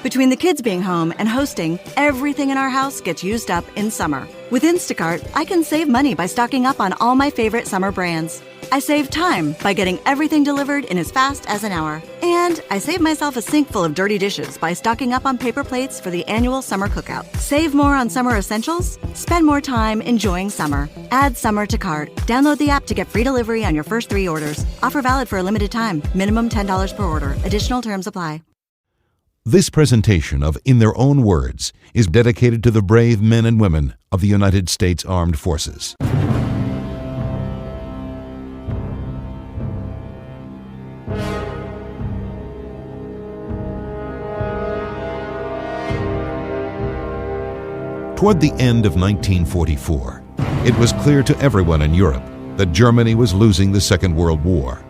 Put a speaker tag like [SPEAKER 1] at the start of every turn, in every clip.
[SPEAKER 1] Between the kids being home and hosting, everything in our house gets used up in summer. With Instacart, I can save money by stocking up on all my favorite summer brands. I save time by getting everything delivered in as fast as an hour. And I save myself a sink full of dirty dishes by stocking up on paper plates for the annual summer cookout. Save more on summer essentials? Spend more time enjoying summer. Add summer to cart. Download the app to get free delivery on your first 3 orders. Offer valid for a limited time. Minimum $10 per order. Additional terms apply.
[SPEAKER 2] This presentation of In Their Own Words is dedicated to the brave men and women of the United States Armed Forces. Toward the end of 1944, it was clear to everyone in Europe that Germany was losing the Second World War.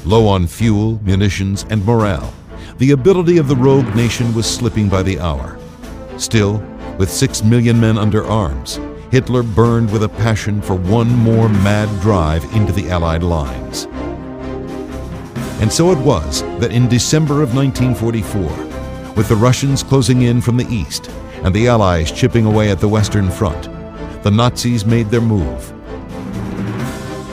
[SPEAKER 2] Low on fuel, munitions, and morale, the ability of the rogue nation was slipping by the hour. Still, with 6 million men under arms, Hitler burned with a passion for one more mad drive into the Allied lines. And so it was that in December of 1944, with the Russians closing in from the east and the Allies chipping away at the Western Front, the Nazis made their move.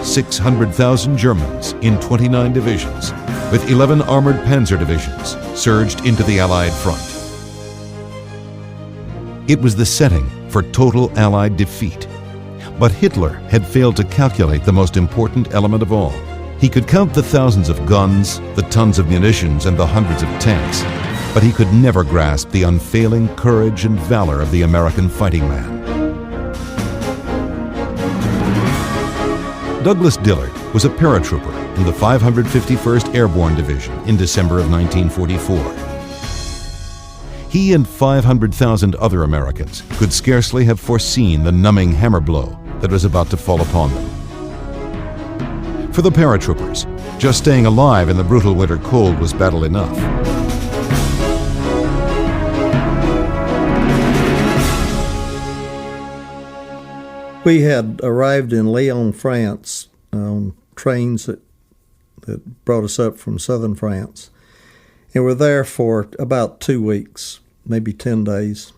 [SPEAKER 2] 600,000 Germans in 29 divisions, with 11 armored panzer divisions, surged into the Allied front. It was the setting for total Allied defeat. But Hitler had failed to calculate the most important element of all. He could count the thousands of guns, the tons of munitions, and the hundreds of tanks, but he could never grasp the unfailing courage and valor of the American fighting man. Douglas Dillard was a paratrooper in the 551st Airborne Division in December of 1944. He and 500,000 other Americans could scarcely have foreseen the numbing hammer blow that was about to fall upon them. For the paratroopers, just staying alive in the brutal winter cold was battle enough.
[SPEAKER 3] We had arrived in Lyon, France, on trains that brought us up from southern France. And we're there for about 2 weeks, maybe 10 days.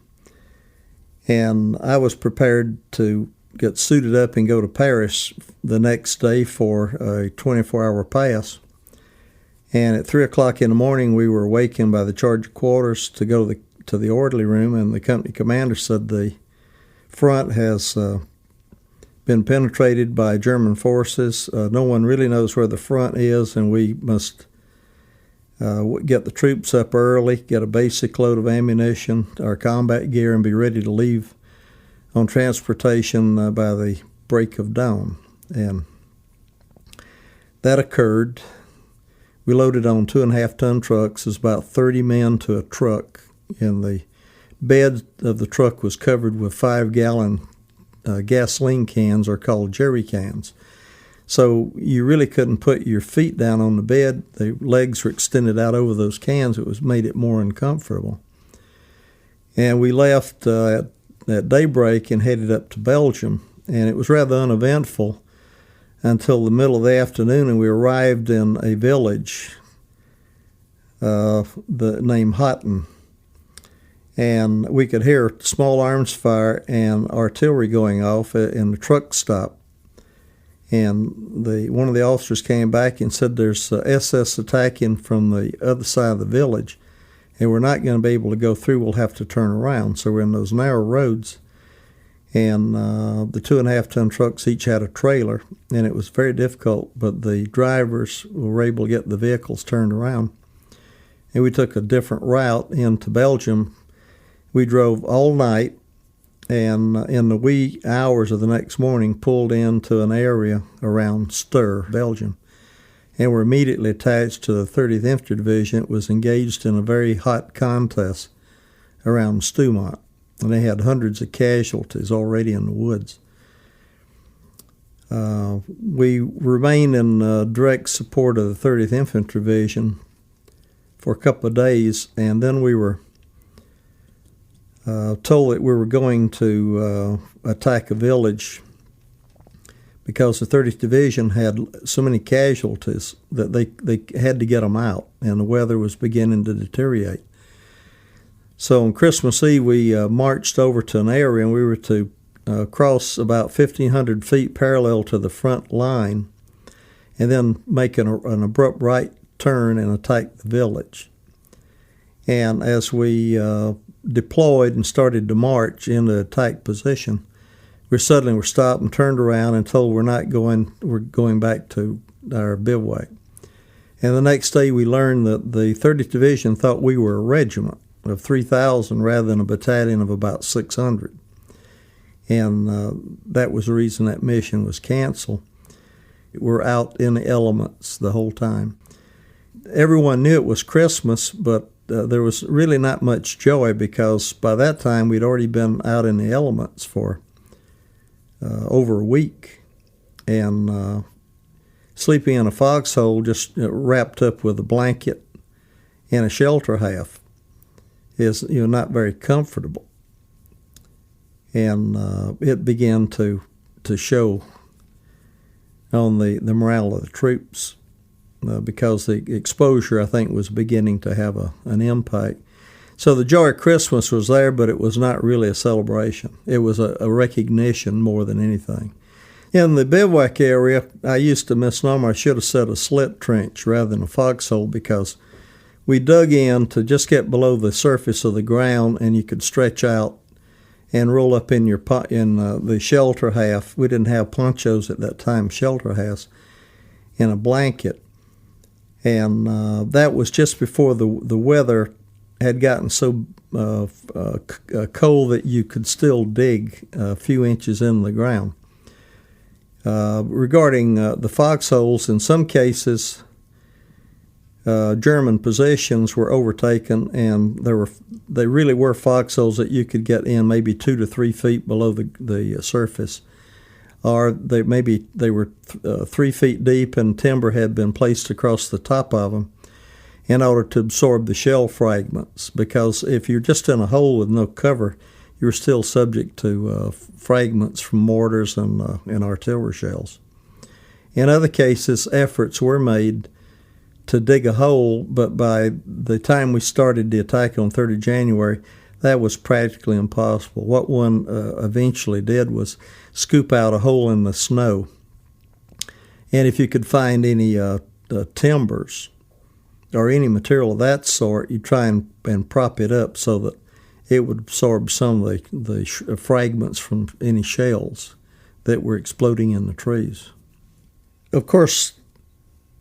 [SPEAKER 3] And I was prepared to get suited up and go to Paris the next day for a 24-hour pass. And at 3 o'clock in the morning, we were awakened by the charge of quarters to go to the orderly room, and the company commander said the front has been penetrated by German forces. No one really knows where the front is, and we must get the troops up early, get a basic load of ammunition, our combat gear, and be ready to leave on transportation by the break of dawn. And that occurred. We loaded on 2.5-ton trucks. There's about 30 men to a truck, and the bed of the truck was covered with 5-gallon gasoline cans, are called jerry cans. So you really couldn't put your feet down on the bed. The legs were extended out over those cans. It made it more uncomfortable. And we left at daybreak and headed up to Belgium. And it was rather uneventful until the middle of the afternoon, and we arrived in a village named Hotten. And we could hear small arms fire and artillery going off, and the truck stopped. And one of the officers came back and said, "There's SS attacking from the other side of the village, and we're not going to be able to go through. We'll have to turn around." So we're in those narrow roads, and the 2.5-ton trucks each had a trailer, and it was very difficult, but the drivers were able to get the vehicles turned around. And we took a different route into Belgium. We drove all night, and in the wee hours of the next morning pulled into an area around Stur, Belgium, and were immediately attached to the 30th Infantry Division. It was engaged in a very hot contest around Stoumont, and they had hundreds of casualties already in the woods. We remained in direct support of the 30th Infantry Division for a couple of days, and then we were told that we were going to attack a village because the 30th Division had so many casualties that they had to get them out, and the weather was beginning to deteriorate. So on Christmas Eve, we marched over to an area, and we were to cross about 1,500 feet parallel to the front line, and then make an abrupt right turn and attack the village. And as we deployed and started to march into attack position, we suddenly were stopped and turned around and told we're going back to our bivouac. And the next day we learned that the 30th Division thought we were a regiment of 3,000 rather than a battalion of about 600. And that was the reason that mission was canceled. We're out in the elements the whole time. Everyone knew it was Christmas, but there was really not much joy, because by that time we'd already been out in the elements for over a week, and sleeping in a foxhole just wrapped up with a blanket and a shelter half is not very comfortable. And it began to show on the morale of the troops, because the exposure, I think, was beginning to have an impact. So the joy of Christmas was there, but it was not really a celebration. It was a recognition more than anything. In the bivouac area, I used to misnomer, I should have said a slit trench rather than a foxhole, because we dug in to just get below the surface of the ground, and you could stretch out and roll up in the shelter half. We didn't have ponchos at that time, shelter halves, in a blanket. And that was just before the weather had gotten so cold that you could still dig a few inches in the ground. Regarding the foxholes, in some cases, German positions were overtaken, and they really were foxholes that you could get in maybe 2 to 3 feet below the surface, or they were 3 feet deep, and timber had been placed across the top of them in order to absorb the shell fragments. Because if you're just in a hole with no cover, you're still subject to fragments from mortars and artillery shells. In other cases, efforts were made to dig a hole, but by the time we started the attack on 30 January, that was practically impossible. What one eventually did was scoop out a hole in the snow, and if you could find any timbers or any material of that sort, you try and prop it up so that it would absorb some of the fragments from any shells that were exploding in the trees. Of course,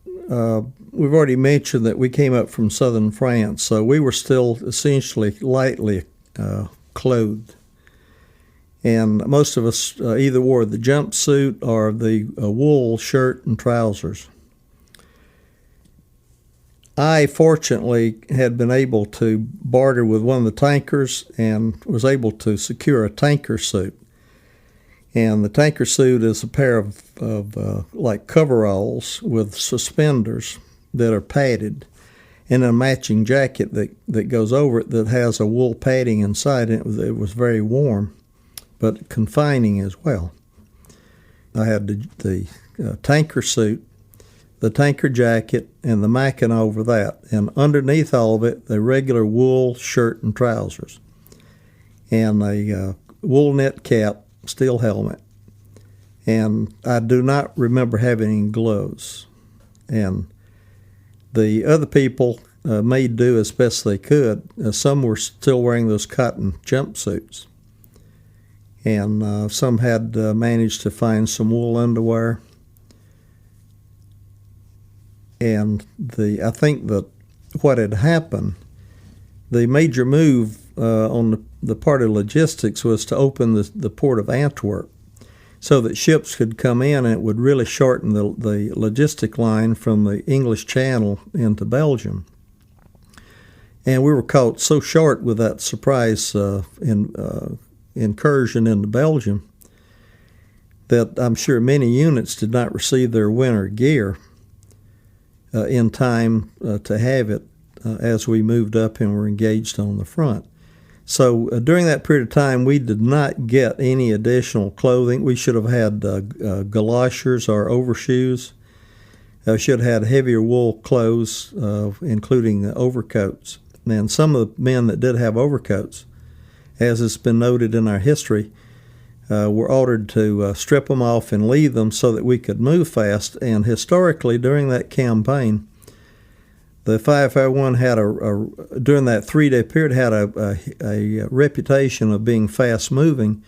[SPEAKER 3] we've already mentioned that we came up from southern France, so we were still essentially lightly clothed. And most of us either wore the jumpsuit or the wool shirt and trousers. I, fortunately, had been able to barter with one of the tankers and was able to secure a tanker suit. And the tanker suit is a pair of like coveralls with suspenders that are padded, and a matching jacket that goes over it that has a wool padding inside it. It was very warm, but confining as well. I had the tanker suit, the tanker jacket, and the mackin over that, and underneath all of it, the regular wool shirt and trousers, and a wool net cap, steel helmet. And I do not remember having any gloves. And the other people made do as best they could. Some were still wearing those cotton jumpsuits, and some had managed to find some wool underwear. And I think that what had happened, the major move on the part of logistics was to open the port of Antwerp so that ships could come in, and it would really shorten the logistic line from the English Channel into Belgium. And we were caught so short with that surprise incursion into Belgium that I'm sure many units did not receive their winter gear in time to have it as we moved up and were engaged on the front. So during that period of time, we did not get any additional clothing. We should have had galoshes or overshoes. Should have had heavier wool clothes, including overcoats. And some of the men that did have overcoats, as has been noted in our history, were ordered to strip them off and leave them so that we could move fast. And historically, during that campaign, the 551 had during that 3-day period had a reputation of being fast moving,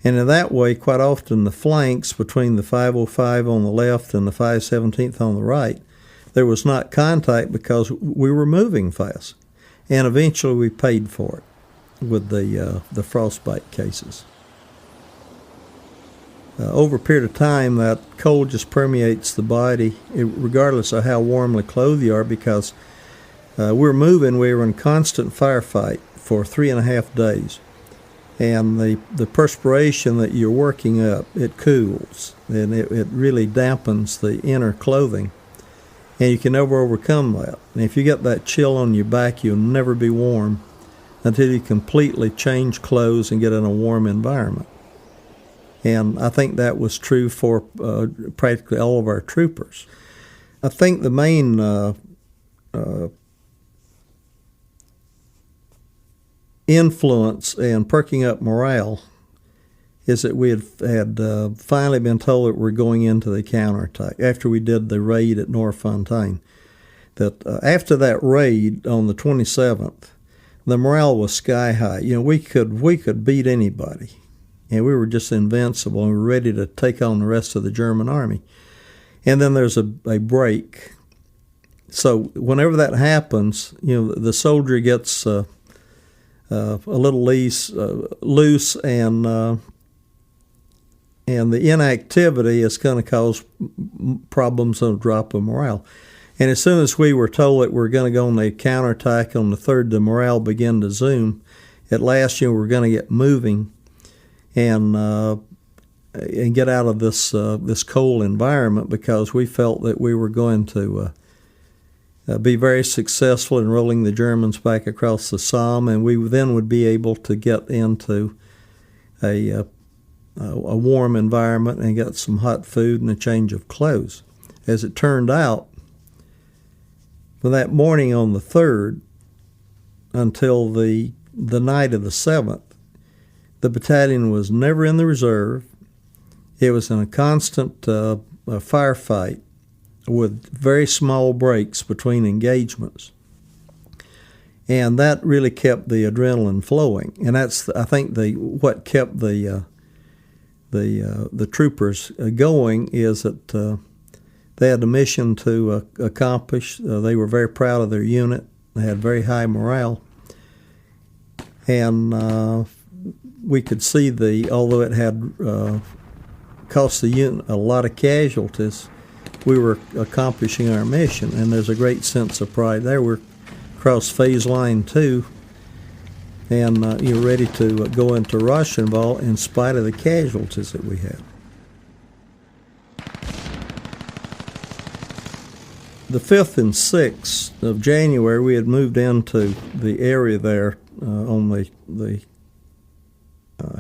[SPEAKER 3] and in that way, quite often the flanks between the 505 on the left and the 517th on the right, there was not contact because we were moving fast, and eventually we paid for it with the frostbite cases. Over a period of time, that cold just permeates the body, regardless of how warmly clothed you are, because we're moving. We were in constant firefight for 3.5 days. And the perspiration that you're working up, it cools, and it really dampens the inner clothing. And you can never overcome that. And if you get that chill on your back, you'll never be warm until you completely change clothes and get in a warm environment. And I think that was true for practically all of our troopers. I think the main influence in perking up morale is that we had finally been told that we're going into the counterattack after we did the raid at Norfontaine. That after that raid on the 27th, the morale was sky high. You know, we could beat anybody. And we were just invincible, and we were ready to take on the rest of the German army. And then there's a break. So whenever that happens, you know, the soldier gets a little loose, and the inactivity is going to cause problems and a drop of morale. And as soon as we were told that we're going to go on the counterattack on the 3rd, the morale began to zoom. At last, you know, we're going to get moving and get out of this cold environment, because we felt that we were going to be very successful in rolling the Germans back across the Somme, and we then would be able to get into a warm environment and get some hot food and a change of clothes. As it turned out, from that morning on the 3rd until the night of the 7th, the battalion was never in the reserve. It was in a constant firefight with very small breaks between engagements. And that really kept the adrenaline flowing. And that's, I think, what kept the troopers going, is that they had a mission to accomplish. They were very proud of their unit. They had very high morale. And we could see although it had cost the unit a lot of casualties, we were accomplishing our mission, and there's a great sense of pride there. We're across phase line 2, and you're ready to go into Rochenval in spite of the casualties that we had. The 5th and 6th of January, we had moved into the area there on the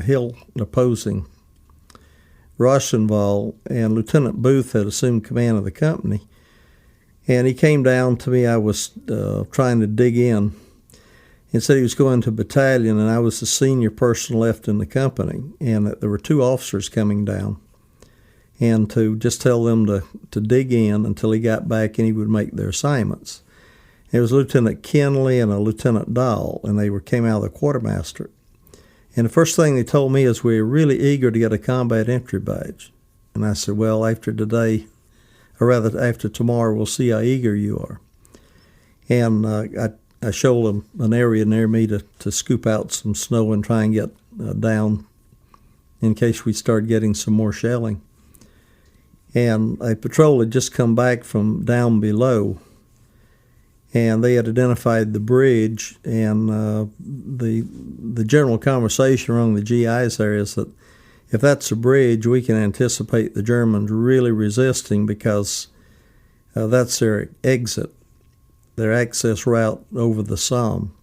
[SPEAKER 3] hill opposing Rochenval, and Lieutenant Booth had assumed command of the company. And he came down to me. I was trying to dig in, and said he was going to battalion, and I was the senior person left in the company, and that there were 2 officers coming down, and to just tell them to dig in until he got back and he would make their assignments. It was Lieutenant Kinley and a Lieutenant Dahl, and they came out of the quartermaster. And the first thing they told me is, we're really eager to get a combat entry badge. And I said, well, after today, or rather after tomorrow, we'll see how eager you are. And I showed them an area near me to scoop out some snow and try and get down in case we start getting some more shelling. And a patrol had just come back from down below, and they had identified the bridge, and the general conversation among the GIs there is that if that's a bridge, we can anticipate the Germans really resisting, because that's their exit, their access route over the Somme.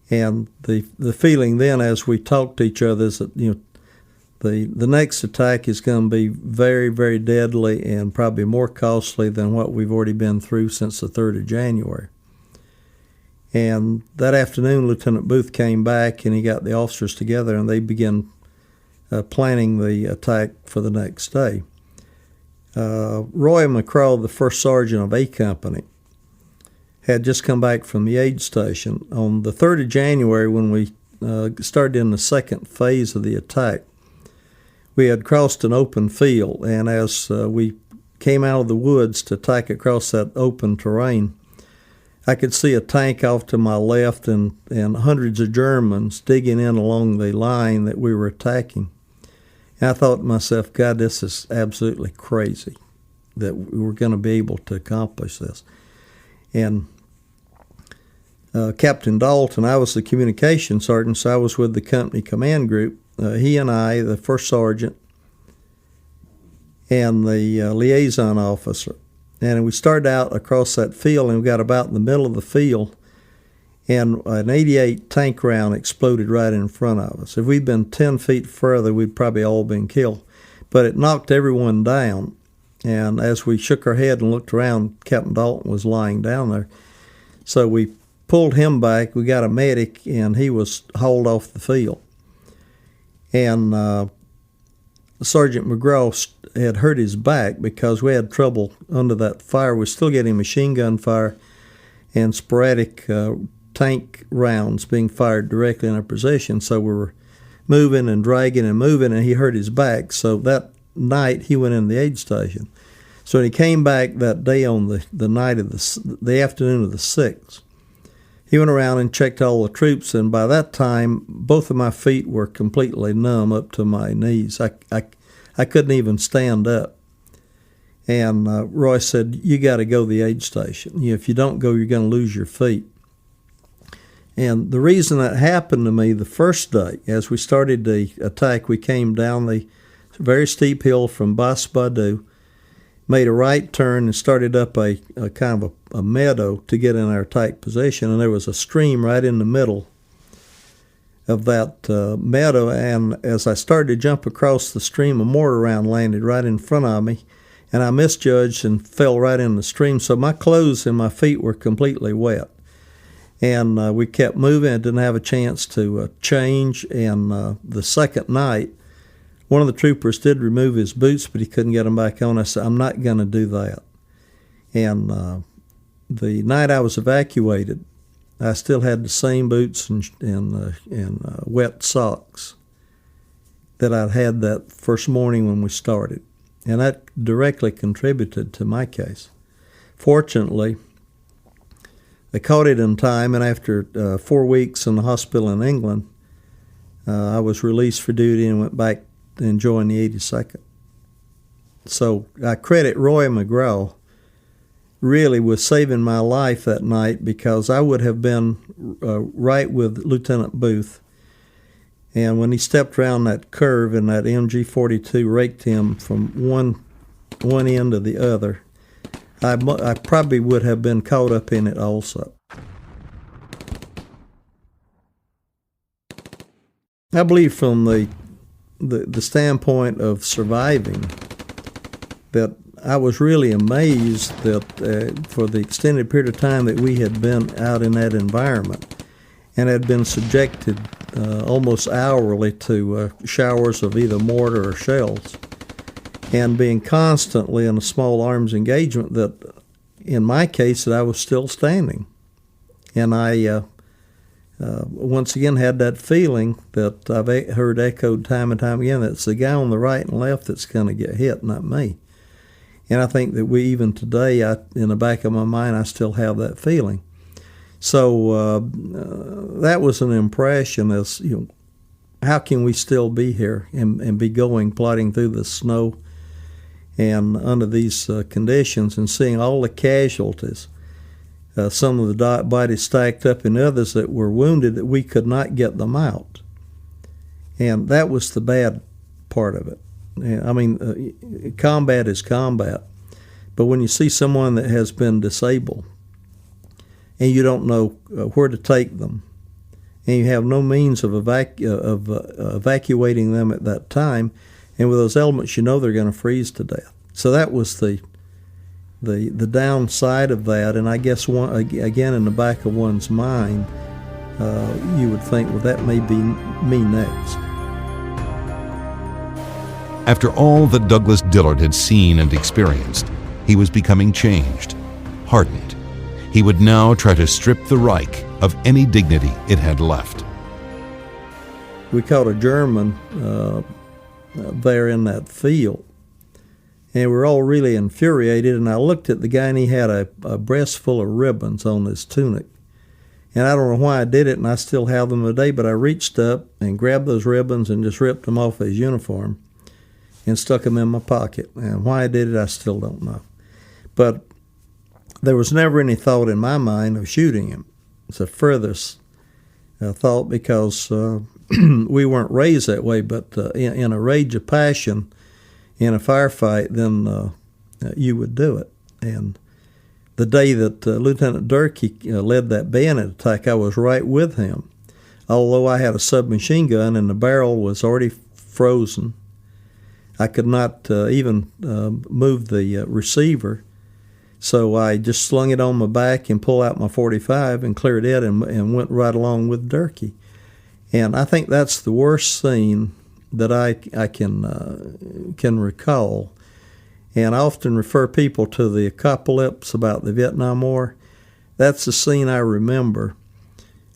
[SPEAKER 3] And the feeling then, as we talked to each other, is that the next attack is going to be very, very deadly and probably more costly than what we've already been through since the 3rd of January. And that afternoon, Lieutenant Booth came back and he got the officers together and they began planning the attack for the next day. Roy McCraw, the first sergeant of A Company, had just come back from the aid station. On the 3rd of January, when we started in the second phase of the attack, we had crossed an open field, and as we came out of the woods to attack across that open terrain, I could see a tank off to my left and hundreds of Germans digging in along the line that we were attacking. And I thought to myself, God, this is absolutely crazy that we were going to be able to accomplish this. And Captain Dalton, I was the communication sergeant, so I was with the company command group. He and I, the first sergeant, and the liaison officer. And we started out across that field, and we got about in the middle of the field, and an 88 tank round exploded right in front of us. If we'd been 10 feet further, we'd probably all been killed. But it knocked everyone down, and as we shook our head and looked around, Captain Dalton was lying down there. So we pulled him back. We got a medic, and he was hauled off the field. And Sergeant McGraw had hurt his back because we had trouble under that fire. We're still getting machine gun fire and sporadic tank rounds being fired directly in our position. So we were moving and dragging and moving, and he hurt his back. So that night he went in the aid station. So when he came back that day on the night of the afternoon of the 6th, he went around and checked all the troops, and by that time, both of my feet were completely numb up to my knees. I couldn't even stand up. And Roy said, you got to go to the aid station. If you don't go, you're going to lose your feet. And the reason that happened to me the first day, as we started the attack, we came down the very steep hill from Bas Badu, made a right turn and started up a kind of a meadow to get in our tight position, and there was a stream right in the middle of that meadow, and as I started to jump across the stream, a mortar round landed right in front of me, and I misjudged and fell right in the stream, so my clothes and my feet were completely wet. And we kept moving. I didn't have a chance to change, and the second night, one of the troopers did remove his boots, but he couldn't get them back on. I said, I'm not going to do that. And the night I was evacuated, I still had the same boots and wet socks that I'd had that first morning when we started. And that directly contributed to my case. Fortunately, they caught it in time, and after 4 weeks in the hospital in England, I was released for duty and went back and joined the 82nd. So I credit Roy McGraw really with saving my life that night, because I would have been right with Lieutenant Booth. And when he stepped around that curve and that MG-42 raked him from one end to the other, I probably would have been caught up in it also. I believe from the standpoint of surviving that I was really amazed that for the extended period of time that we had been out in that environment and had been subjected almost hourly to showers of either mortar or shells, and being constantly in a small arms engagement, that in my case that I was still standing. And I once again had that feeling that I've heard echoed time and time again, that it's the guy on the right and left that's going to get hit, not me. And I think that even today, in the back of my mind, I still have that feeling. So that was an impression as, how can we still be here and be plodding through the snow and under these conditions, and seeing all the casualties, some of the bodies stacked up and others that were wounded that we could not get them out. And that was the bad part of it. I mean, combat is combat, but when you see someone that has been disabled and you don't know where to take them, and you have no means of evacuating them at that time. And with those elements, you know they're going to freeze to death. So that was the downside of that. And I guess again, in the back of one's mind, you would think, well, that may be me next.
[SPEAKER 2] After all that Douglas Dillard had seen and experienced, he was becoming changed, hardened. He would now try to strip the Reich of any dignity it had left.
[SPEAKER 3] We caught a German there in that field, and we were all really infuriated, and I looked at the guy, and he had a breast full of ribbons on his tunic. And I don't know why I did it, and I still have them today, but I reached up and grabbed those ribbons and just ripped them off his uniform and stuck them in my pocket. And why I did it, I still don't know. But there was never any thought in my mind of shooting him. It's the furthest thought, because we weren't raised that way, but in a rage of passion in a firefight, then you would do it. And the day that Lieutenant Durkee led that bayonet attack, I was right with him. Although I had a submachine gun and the barrel was already frozen, I could not even move the receiver. So I just slung it on my back and pulled out my .45 and cleared it and went right along with Durkee. And I think that's the worst scene that I can recall. And I often refer people to the apocalypse about the Vietnam War. That's the scene I remember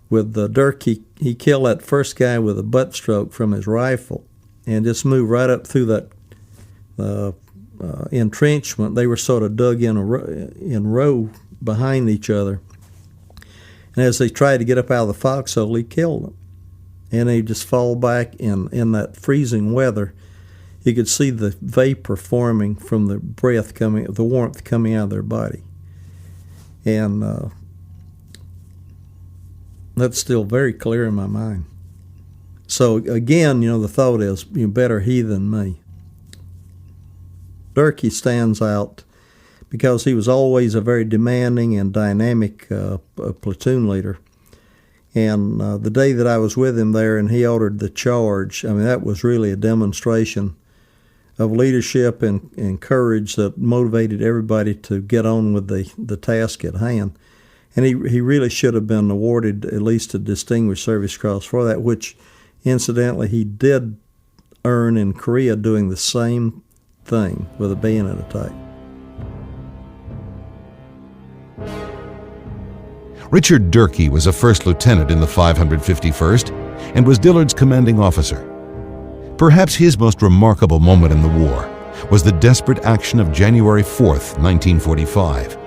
[SPEAKER 3] with Durkee. He killed that first guy with a butt stroke from his rifle and just moved right up through that entrenchment. They were sort of dug in a row behind each other. And as they tried to get up out of the foxhole, he killed them. And they just fall back in that freezing weather. You could see the vapor forming from the breath coming, the warmth coming out of their body. And that's still very clear in my mind. So again, the thought is, better he than me. Durkee stands out because he was always a very demanding and dynamic platoon leader. And the day that I was with him there and he ordered the charge, that was really a demonstration of leadership and courage that motivated everybody to get on with the task at hand. And he really should have been awarded at least a Distinguished Service Cross for that, which incidentally he did earn in Korea doing the same thing with a bayonet attack.
[SPEAKER 2] Richard Durkee was a first lieutenant in the 551st and was Dillard's commanding officer. Perhaps his most remarkable moment in the war was the desperate action of January 4th, 1945.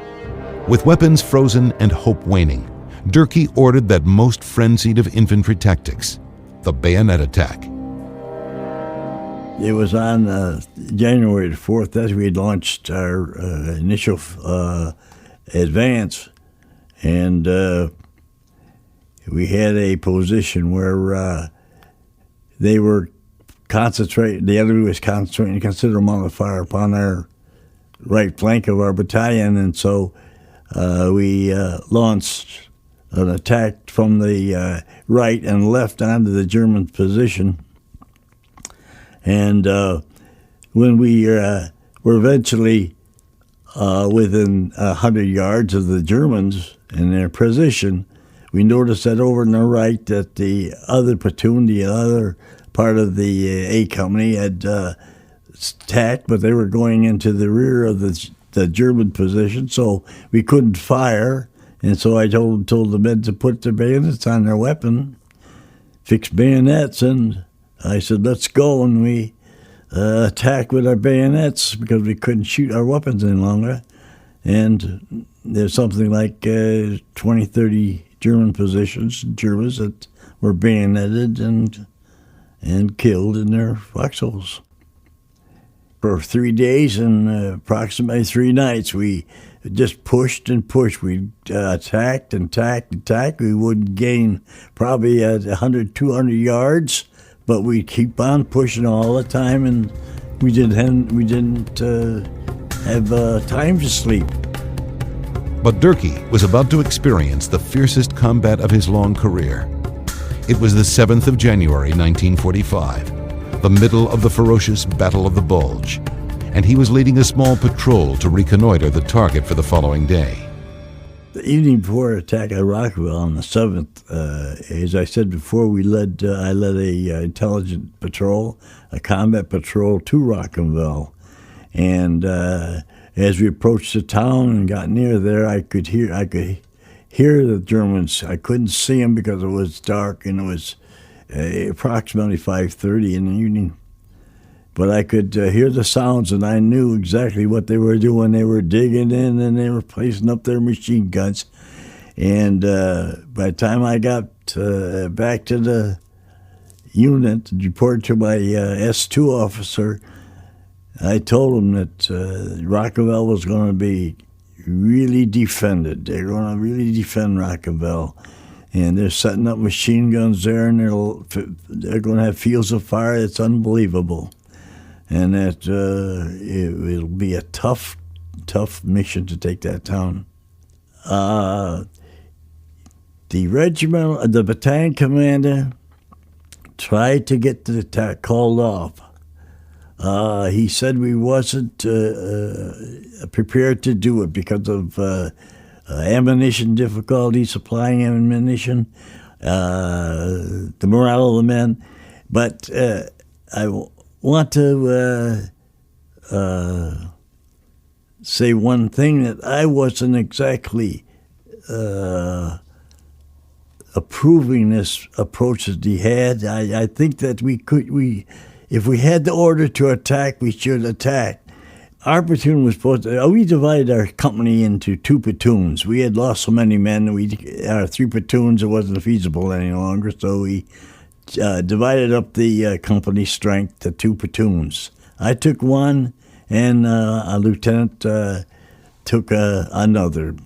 [SPEAKER 2] With weapons frozen and hope waning, Durkee ordered that most frenzied of infantry tactics, the bayonet attack.
[SPEAKER 4] It was on January 4th that we launched our initial advance, and we had a position where they were concentrating, the enemy was concentrating a considerable amount of fire upon our right flank of our battalion, and so we launched an attack from the right and left onto the German position. And when we were eventually within 100 yards of the Germans in their position, we noticed that over on the right that the other platoon, the other part of the A Company had attacked, but they were going into the rear of the German position, so we couldn't fire. And so I told the men to put their bayonets on their weapon, fix bayonets, and I said, let's go. And we attacked with our bayonets because we couldn't shoot our weapons any longer. And there's something like 20, 30 German Germans that were bayoneted and killed in their foxholes. For 3 days and approximately 3 nights, we just pushed and pushed. We attacked and attacked. We would gain probably 100, 200 yards, but we'd keep on pushing all the time, and we didn't have time to sleep.
[SPEAKER 2] But Durkee was about to experience the fiercest combat of his long career. It was the 7th of January, 1945, the middle of the ferocious Battle of the Bulge, and he was leading a small patrol to reconnoiter the target for the following day.
[SPEAKER 4] The evening before attack at Rockville on the 7th, as I said before, I led a intelligent patrol, a combat patrol to Rockville. And as we approached the town and got near there, I could hear the Germans. I couldn't see them because it was dark and it was approximately 5:30 in the evening. But I could hear the sounds, and I knew exactly what they were doing. They were digging in, and they were placing up their machine guns. And by the time I got back to the unit and reported to my S2 officer, I told him that Rockville was going to be really defended. They're going to really defend Rockville. And they're setting up machine guns there, and they're going to have fields of fire. It's unbelievable. And that it'll be a tough mission to take that town. The battalion commander tried to get the attack called off. He said we wasn't prepared to do it because of ammunition difficulty, supplying ammunition, the morale of the men. But I want to say one thing, that I wasn't exactly approving this approach that he had. I think that if we had the order to attack, we should attack. Our platoon was supposed to, we divided our company into 2 platoons. We had lost so many men, our 3 platoons, it wasn't feasible any longer, so we divided up the company strength to 2 platoons. I took one, and a lieutenant took another.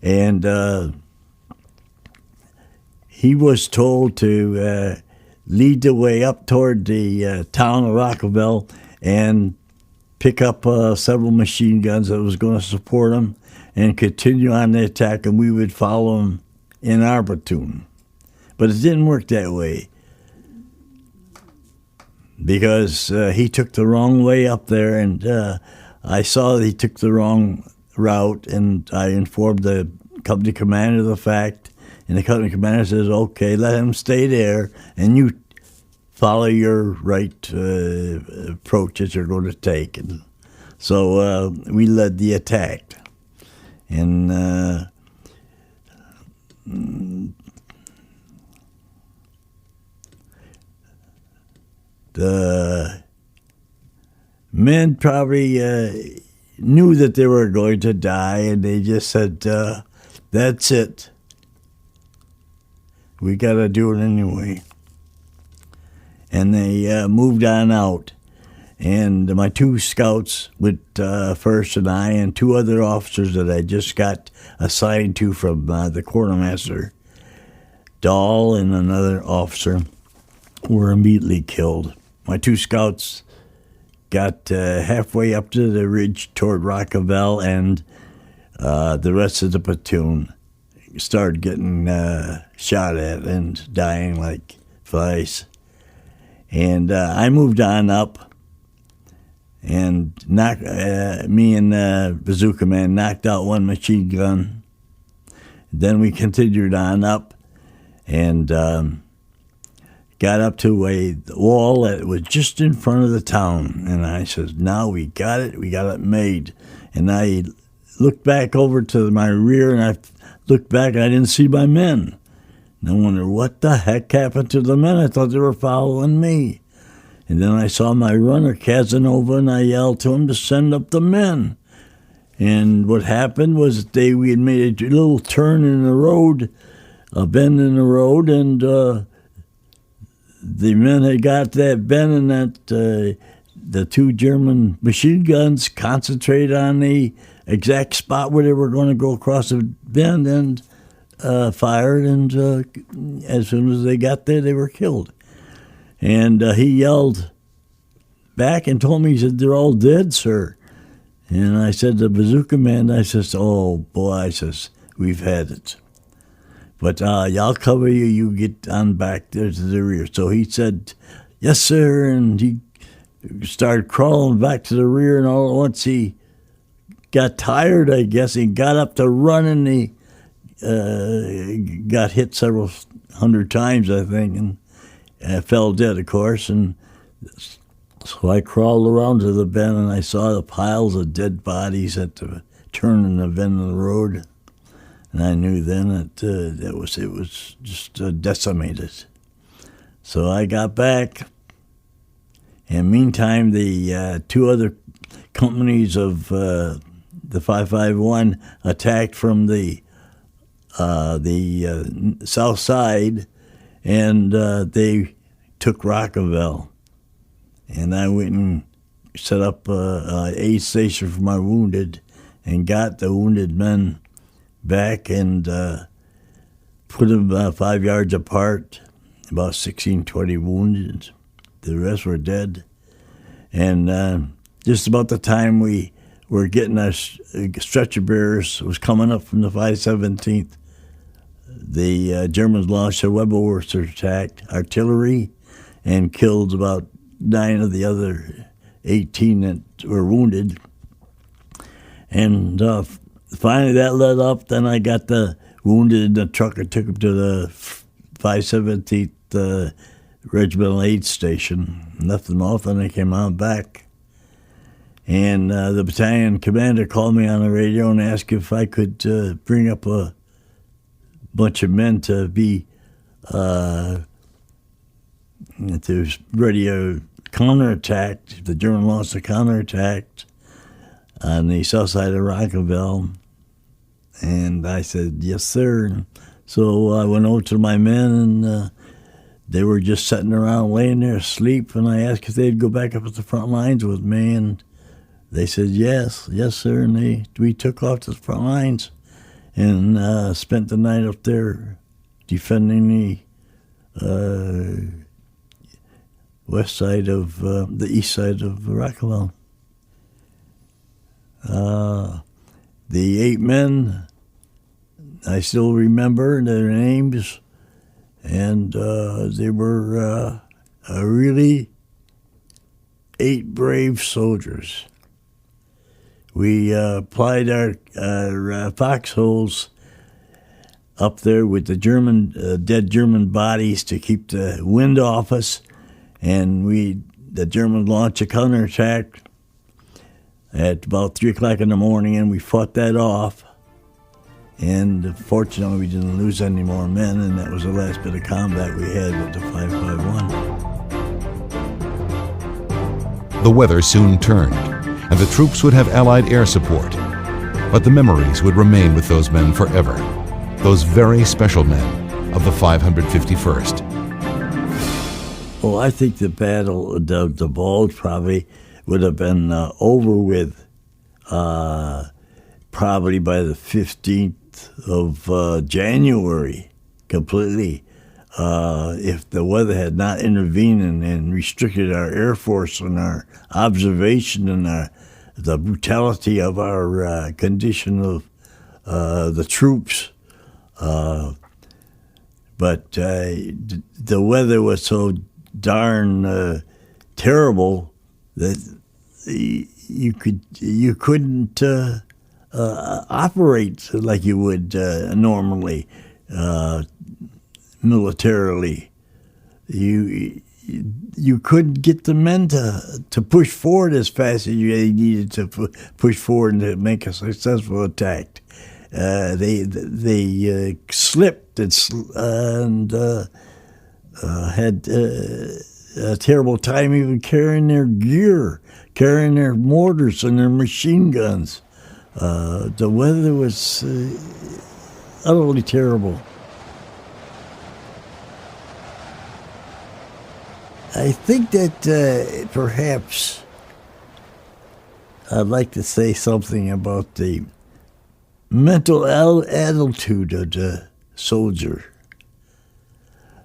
[SPEAKER 4] And he was told to lead the way up toward the town of Rockville and pick up several machine guns that was going to support them and continue on the attack, and we would follow them in our platoon. But it didn't work that way because he took the wrong way up there, and I saw that he took the wrong route, and I informed the company commander of the fact, and the company commander says, okay, let him stay there, and you follow your right approach that you're going to take. And so we led the attack. And the men probably knew that they were going to die, and they just said, that's it. We got to do it anyway. And they moved on out. And my 2 scouts went first, and I and 2 other officers that I just got assigned to from the quartermaster, Dahl and another officer, were immediately killed. My 2 scouts got halfway up to the ridge toward Rockville, and the rest of the platoon started getting shot at and dying like flies. And I moved on up, and me and the bazooka man knocked out 1 machine gun. Then we continued on up and got up to a wall that was just in front of the town. And I said, now we got it made. And I looked back over to my rear, and I looked back, and I didn't see my men. And I wondered, what the heck happened to the men? I thought they were following me. And then I saw my runner, Casanova, and I yelled to him to send up the men. And what happened was that we had made a little turn in the road, a bend in the road, and the men had got that bend, and that the 2 German machine guns concentrated on the exact spot where they were going to go across the bend and fired, and as soon as they got there, they were killed. And he yelled back and told me, he said, they're all dead, sir. And I said, the bazooka man, I says, oh, boy, I says, we've had it. But I'll cover you. You get on back there to the rear. So he said, yes, sir. And he started crawling back to the rear. And all at once he got tired, I guess. He got up to run, and he got hit several hundred times, I think, and fell dead, of course. And so I crawled around to the bend, and I saw the piles of dead bodies at the turn in the bend of the road. And I knew then that it was just decimated. So I got back, and meantime, the two other companies of the 551 attacked from the south side, and they took Rockaville. And I went and set up an aid station for my wounded, and got the wounded men back and put them 5 yards apart, about 16, 20 wounded. The rest were dead. And just about the time we were getting our stretcher bearers, was coming up from the 517th, the Germans launched a Weberwurster attack, artillery, and killed about 9 of the other 18 that were wounded. And finally that let up. Then I got the wounded in the truck and took them to the 517th Regimental Aid Station. Left them off, and I came on back. And the battalion commander called me on the radio and asked if I could bring up a bunch of men to be to ready a counterattack. The German launched a counterattack on the south side of Rockaville. And I said, yes, sir. And so I went over to my men, and they were just sitting around laying there asleep. And I asked if they'd go back up at the front lines with me. And they said, yes, sir. And we took off to the front lines and spent the night up there defending the west side of the east side of Rockaville. The 8 men, I still remember their names, and they were really 8 brave soldiers. We applied our foxholes up there with the dead German bodies to keep the wind off us, and the Germans launched a counterattack at about 3 o'clock in the morning, and we fought that off. And fortunately, we didn't lose any more men, and that was the last bit of combat we had with the 551.
[SPEAKER 2] The weather soon turned, and the troops would have Allied air support. But the memories would remain with those men forever, those very special men of the 551st.
[SPEAKER 4] Oh, I think the battle, the Bulge probably would have been over with probably by the 15th of January completely, if the weather had not intervened and restricted our Air Force and our observation and the brutality of our condition of the troops. But the weather was so darn terrible that you couldn't operate like you would normally militarily. You couldn't get the men to push forward as fast as you needed to push forward and to make a successful attack. They slipped and had a terrible time even carrying their gear, carrying their mortars and their machine guns. The weather was utterly terrible. I think that perhaps I'd like to say something about the mental attitude of the soldier.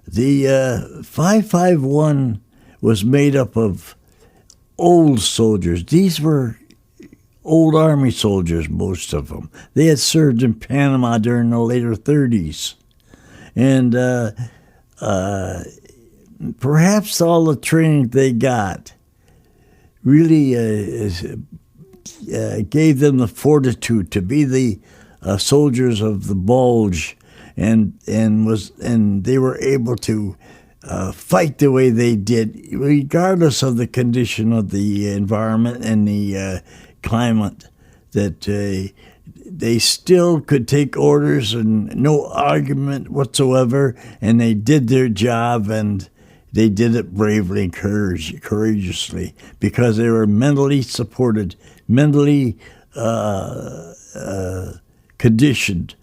[SPEAKER 4] The 551 was made up of old soldiers. These were old Army soldiers, most of them. They had served in Panama during the later 30s. And perhaps all the training they got really gave them the fortitude to be the soldiers of the Bulge, and they were able to fight the way they did, regardless of the condition of the environment and the climate. That they still could take orders and no argument whatsoever, and they did their job, and they did it bravely and courageously, because they were mentally supported, mentally conditioned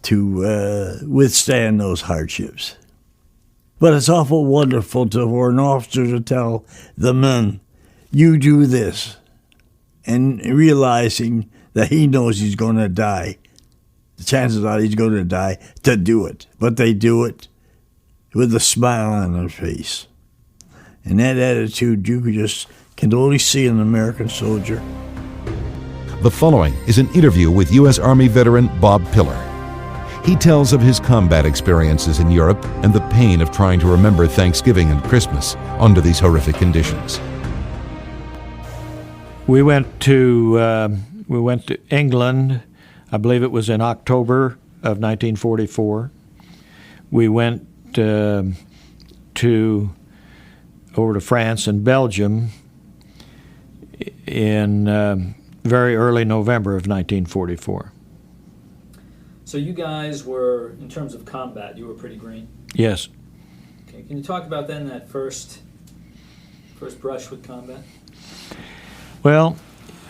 [SPEAKER 4] to withstand those hardships. But it's awful wonderful for an officer to tell the men, you do this, and realizing that he knows he's going to die. The chances are he's going to die to do it. But they do it with a smile on their face. And that attitude you just can only see in an American soldier.
[SPEAKER 2] The following is an interview with U.S. Army veteran Bob Pillar. He tells of his combat experiences in Europe and the pain of trying to remember Thanksgiving and Christmas under these horrific conditions.
[SPEAKER 5] We went to England. I believe it was in October of 1944. We went over to France and Belgium in very early November of 1944.
[SPEAKER 6] So you guys were, in terms of combat, you were pretty green?
[SPEAKER 5] Yes.
[SPEAKER 6] Okay. Can you talk about then that first brush with combat?
[SPEAKER 5] Well,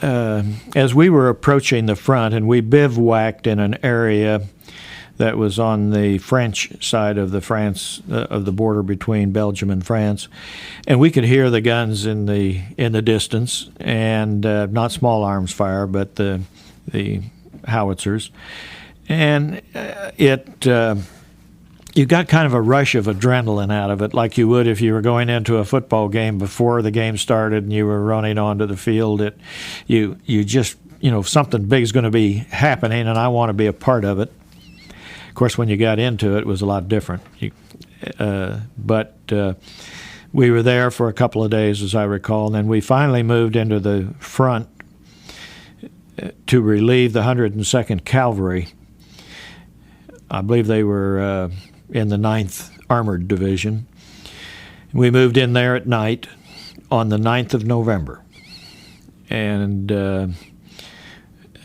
[SPEAKER 5] as we were approaching the front, and we bivouacked in an area that was on the French side of the border between Belgium and France, and we could hear the guns in the distance, and not small arms fire, but the howitzers, and you got kind of a rush of adrenaline out of it, like you would if you were going into a football game before the game started and you were running onto the field. You just, something big is going to be happening, and I want to be a part of it. Of course, when you got into it, it was a lot different. But we were there for a couple of days, as I recall, and then we finally moved into the front to relieve the 102nd Cavalry. I believe they were in the 9th Armored Division. We moved in there at night on the 9th of November. And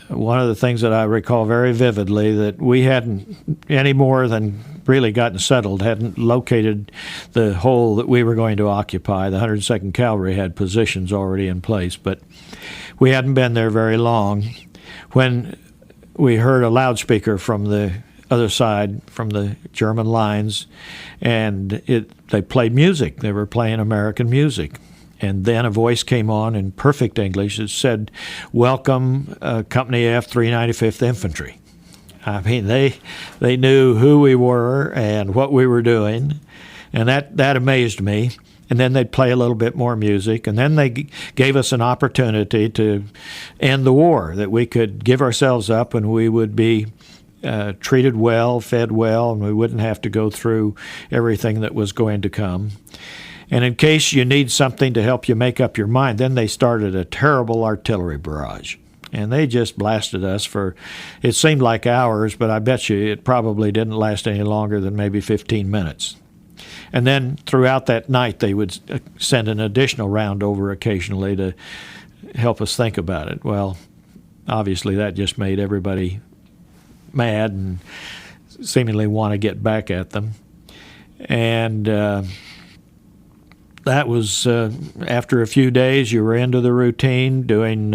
[SPEAKER 5] one of the things that I recall very vividly, that we hadn't any more than really gotten settled, hadn't located the hole that we were going to occupy. The 102nd Cavalry had positions already in place, but we hadn't been there very long when we heard a loudspeaker from the other side, from the German lines, and they played music. They were playing American music. And then a voice came on in perfect English that said, "Welcome, Company F, 395th Infantry." I mean, they knew who we were and what we were doing, and that amazed me. And then they'd play a little bit more music, and then they gave us an opportunity to end the war, that we could give ourselves up and we would be treated well, fed well, and we wouldn't have to go through everything that was going to come. And in case you need something to help you make up your mind, then they started a terrible artillery barrage. And they just blasted us for, it seemed like hours, but I bet you it probably didn't last any longer than maybe 15 minutes. And then throughout that night, they would send an additional round over occasionally to help us think about it. Well, obviously that just made everybody mad and seemingly want to get back at them. And that was after a few days, you were into the routine, doing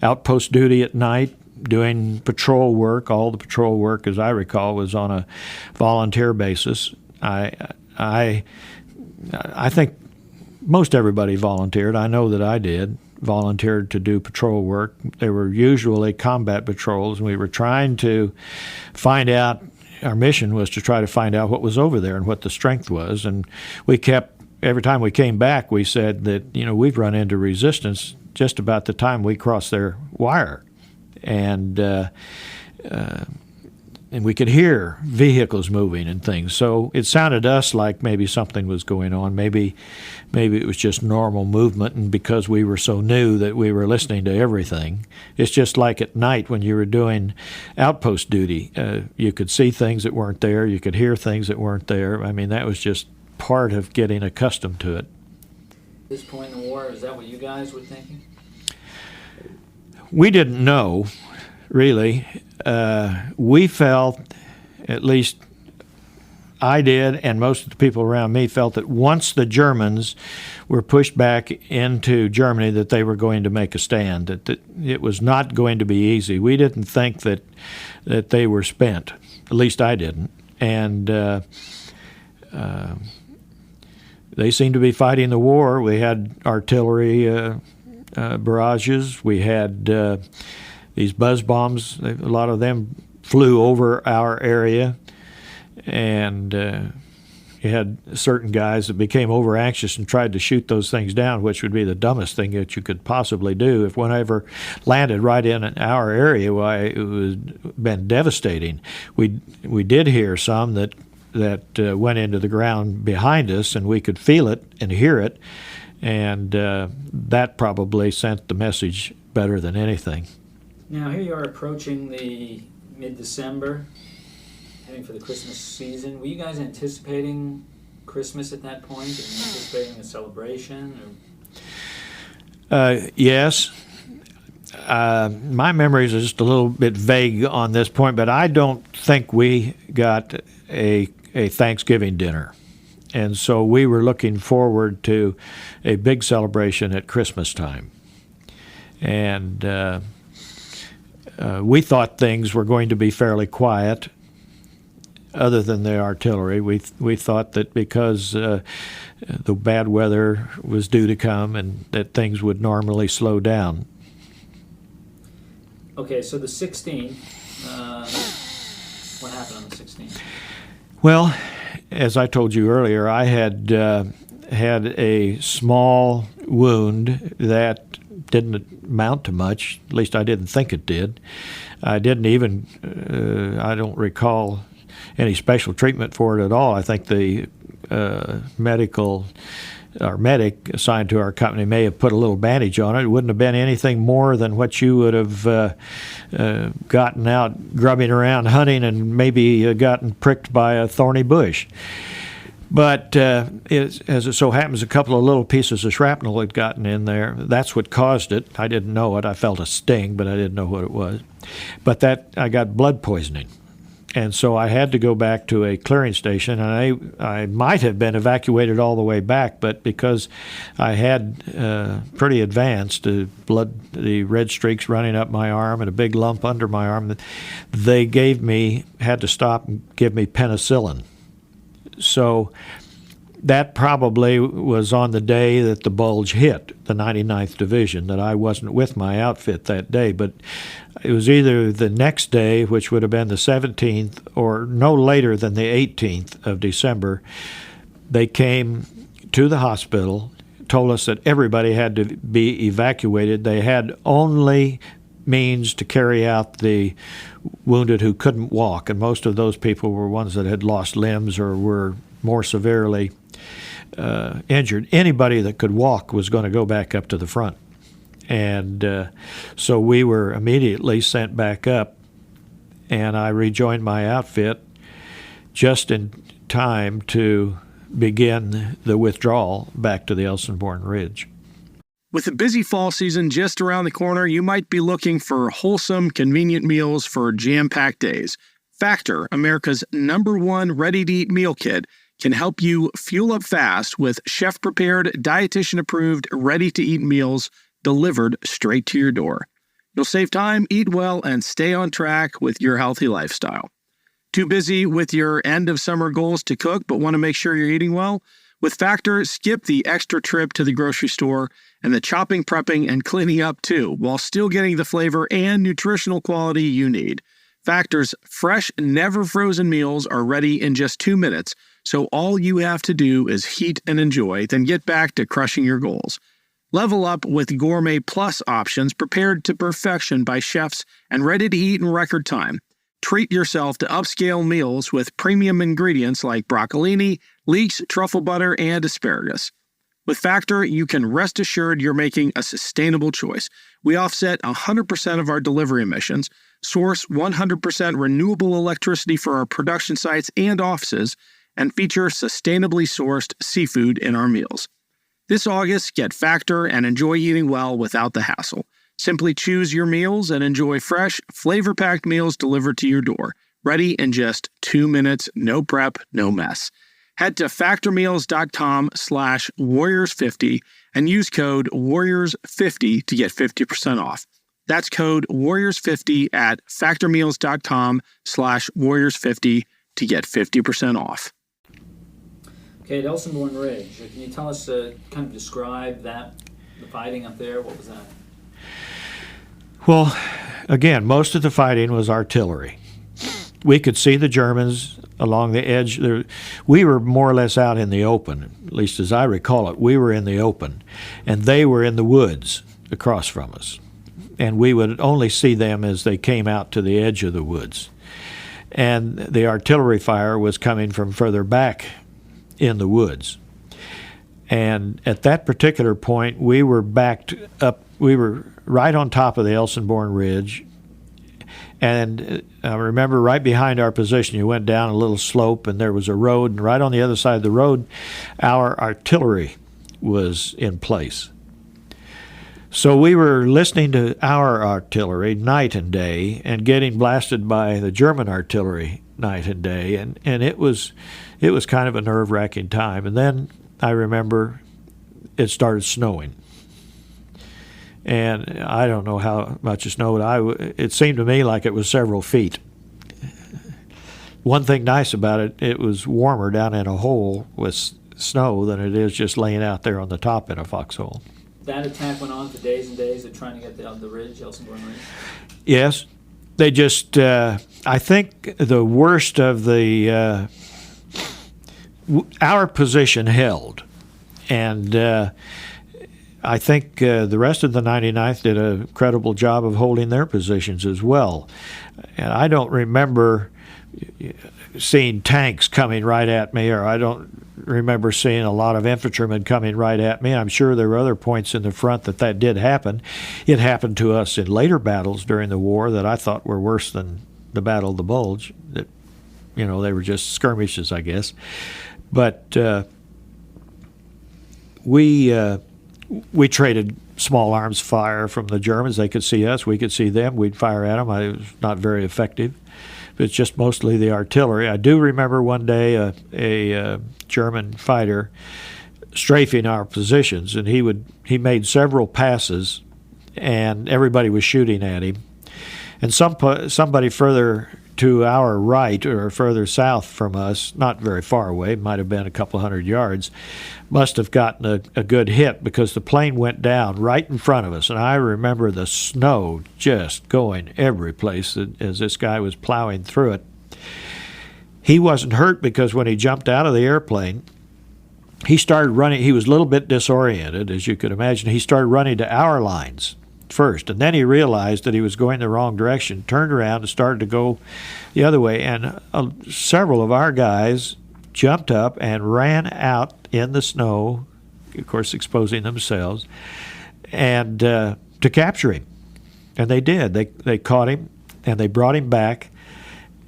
[SPEAKER 5] outpost duty at night, doing patrol work. All the patrol work, as I recall, was on a volunteer basis. I think most everybody volunteered. I know that I did. Volunteered to do patrol work. They were usually combat patrols, and we were trying to find out, our mission was to try to find out what was over there and what the strength was. And we kept, every time we came back, we said that, we've run into resistance just about the time we crossed their wire. And and we could hear vehicles moving and things. So it sounded to us like maybe something was going on. Maybe it was just normal movement, and because we were so new that we were listening to everything. It's just like at night when you were doing outpost duty. You could see things that weren't there. You could hear things that weren't there. I mean, that was just part of getting accustomed to it.
[SPEAKER 6] At this point in the war, is that what you guys were thinking?
[SPEAKER 5] We didn't know, really. We felt, at least I did, and most of the people around me felt that once the Germans were pushed back into Germany, that they were going to make a stand, that it was not going to be easy. We didn't think that they were spent. At least I didn't. And they seemed to be fighting the war. We had artillery barrages. We had these buzz bombs. A lot of them flew over our area. And you had certain guys that became over anxious and tried to shoot those things down, which would be the dumbest thing that you could possibly do. If one ever landed right in our area, why, it would been devastating. We did hear some that went into the ground behind us, and we could feel it and hear it, and that probably sent the message better than anything.
[SPEAKER 6] Now here you are approaching the mid-December, heading for the Christmas season. Were you guys anticipating Christmas at that point? And anticipating a celebration?
[SPEAKER 5] Yes. My memories are just a little bit vague on this point, but I don't think we got a Thanksgiving dinner. And so we were looking forward to a big celebration at Christmas time. And we thought things were going to be fairly quiet, other than the artillery. We thought that because the bad weather was due to come and that things would normally slow down.
[SPEAKER 6] Okay, so the 16th, what happened on the 16th?
[SPEAKER 5] Well, as I told you earlier, I had had a small wound that didn't amount to much. At least I didn't think it did. I didn't even, I don't recall any special treatment for it at all. I think the medic assigned to our company may have put a little bandage on it. It wouldn't have been anything more than what you would have gotten out grubbing around hunting and maybe gotten pricked by a thorny bush. But as it so happens, a couple of little pieces of shrapnel had gotten in there. That's what caused it. I didn't know it. I felt a sting, but I didn't know what it was. But I got blood poisoning. And so I had to go back to a clearing station, and I might have been evacuated all the way back, but because I had pretty advanced the red streaks running up my arm and a big lump under my arm, they had to stop and give me penicillin. So that probably was on the day that the Bulge hit the 99th Division, that I wasn't with my outfit that day. But it was either the next day, which would have been the 17th, or no later than the 18th of December. They came to the hospital, told us that everybody had to be evacuated. They had only means to carry out the wounded who couldn't walk, and most of those people were ones that had lost limbs or were more severely injured. Anybody that could walk was going to go back up to the front. And so we were immediately sent back up, and I rejoined my outfit just in time to begin the withdrawal back to the Elsenborn Ridge.
[SPEAKER 7] With the busy fall season just around the corner, you might be looking for wholesome, convenient meals for jam-packed days. Factor, America's #1 ready-to-eat meal kit, can help you fuel up fast with chef-prepared, dietitian-approved, ready-to-eat meals delivered straight to your door. You'll save time, eat well, and stay on track with your healthy lifestyle. Too busy with your end-of-summer goals to cook but want to make sure you're eating well? With Factor, skip the extra trip to the grocery store and the chopping, prepping, and cleaning up too, while still getting the flavor and nutritional quality you need. Factor's fresh, never-frozen meals are ready in just 2 minutes, so all you have to do is heat and enjoy, then get back to crushing your goals. Level up with Gourmet Plus options prepared to perfection by chefs and ready to eat in record time. Treat yourself to upscale meals with premium ingredients like broccolini, leeks, truffle butter, and asparagus. With Factor, you can rest assured you're making a sustainable choice. We offset 100% of our delivery emissions, source 100% renewable electricity for our production sites and offices, and feature sustainably sourced seafood in our meals. This August, get Factor and enjoy eating well without the hassle. Simply choose your meals and enjoy fresh, flavor-packed meals delivered to your door, ready in just 2 minutes, no prep, no mess. Head to factormeals.com/warriors50 and use code warriors50 to get 50% off. That's code warriors50 at factormeals.com/warriors50 to get 50% off.
[SPEAKER 6] Okay, at Elsinborn Ridge, can you tell us, kind of describe the fighting up there? What was that?
[SPEAKER 5] Well, again, most of the fighting was artillery. We could see the Germans along the edge. We were more or less out in the open, at least as I recall it. We were in the open, and they were in the woods across from us. And we would only see them as they came out to the edge of the woods. And the artillery fire was coming from further back in the woods. And at that particular point, we were backed up. We were right on top of the Elsinborn Ridge. And I remember right behind our position, you went down a little slope, and there was a road. And right on the other side of the road, our artillery was in place. So we were listening to our artillery night and day and getting blasted by the German artillery night and day. And it was kind of a nerve-wracking time. And then I remember it started snowing. And I don't know how much it snowed. It seemed to me like it was several feet. One thing nice about it, it was warmer down in a hole with snow than it is just laying out there on the top in a foxhole.
[SPEAKER 6] That attack went on for days and days of trying to get the ridge, Elsinborn Ridge?
[SPEAKER 5] Yes. They just, I think the worst of our position held. And I think the rest of the 99th did a credible job of holding their positions as well. And I don't remember seeing tanks coming right at me, or I don't remember seeing a lot of infantrymen coming right at me. I'm sure there were other points in the front that did happen. It happened to us in later battles during the war that I thought were worse than the Battle of the Bulge. That, they were just skirmishes, I guess. But we traded small arms fire from the Germans. They could see us. We could see them. We'd fire at them. It was not very effective. It's just mostly the artillery. I do remember one day a German fighter strafing our positions, and he made several passes, and everybody was shooting at him. And somebody further to our right or further south from us, not very far away, might have been a couple hundred yards, must have gotten a good hit because the plane went down right in front of us. And I remember the snow just going every place as this guy was plowing through it. He wasn't hurt because when he jumped out of the airplane, he started running. He was a little bit disoriented, as you could imagine. He started running to our lines first, and then he realized that he was going the wrong direction, turned around and started to go the other way, and several of our guys jumped up and ran out in the snow, of course exposing themselves, and to capture him. And they did. They caught him, and they brought him back,